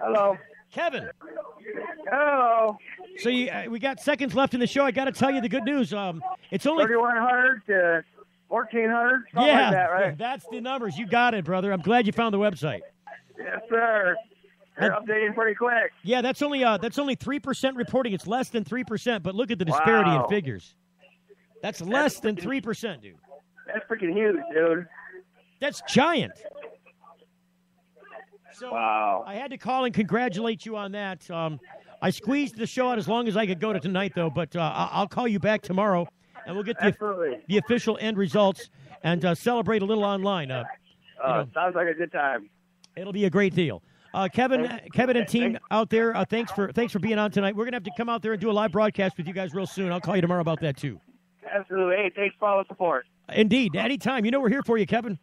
Hello. Kevin. Hello. So we got seconds left in the show. I got to tell you the good news. It's only 3,100 to 1,400. Something like that, right? That's the numbers. You got it, brother. I'm glad you found the website. Yes, sir. They're updating pretty quick. Yeah, that's only 3% reporting. It's less than 3%. But look at the disparity in figures. That's less than 3%, dude. That's freaking huge, dude. That's giant. So wow. I had to call and congratulate you on that. I squeezed the show out as long as I could go to tonight, though, but I'll call you back tomorrow, and we'll get the official end results and celebrate a little online. Sounds like a good time. It'll be a great deal. Kevin and team out there, thanks for being on tonight. We're going to have to come out there and do a live broadcast with you guys real soon. I'll call you tomorrow about that, too. Absolutely. Hey, thanks for all the support. Indeed. Anytime. You know we're here for you, Kevin.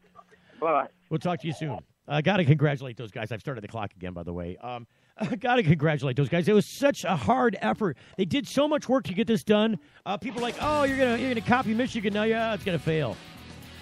Bye-bye. We'll talk to you soon. I got to congratulate those guys. I've started the clock again, by the way. I got to congratulate those guys. It was such a hard effort. They did so much work to get this done. People are like, oh, you're gonna copy Michigan now. Yeah, it's gonna fail.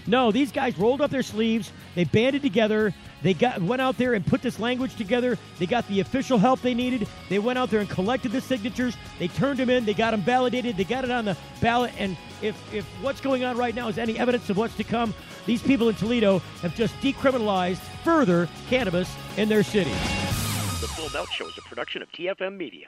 No, these guys rolled up their sleeves. They banded together. They went out there and put this language together. They got the official help they needed. They went out there and collected the signatures. They turned them in. They got them validated. They got it on the ballot. And if what's going on right now is any evidence of what's to come, these people in Toledo have just decriminalized further cannabis in their city. The Full Melt Show is a production of TFM Media.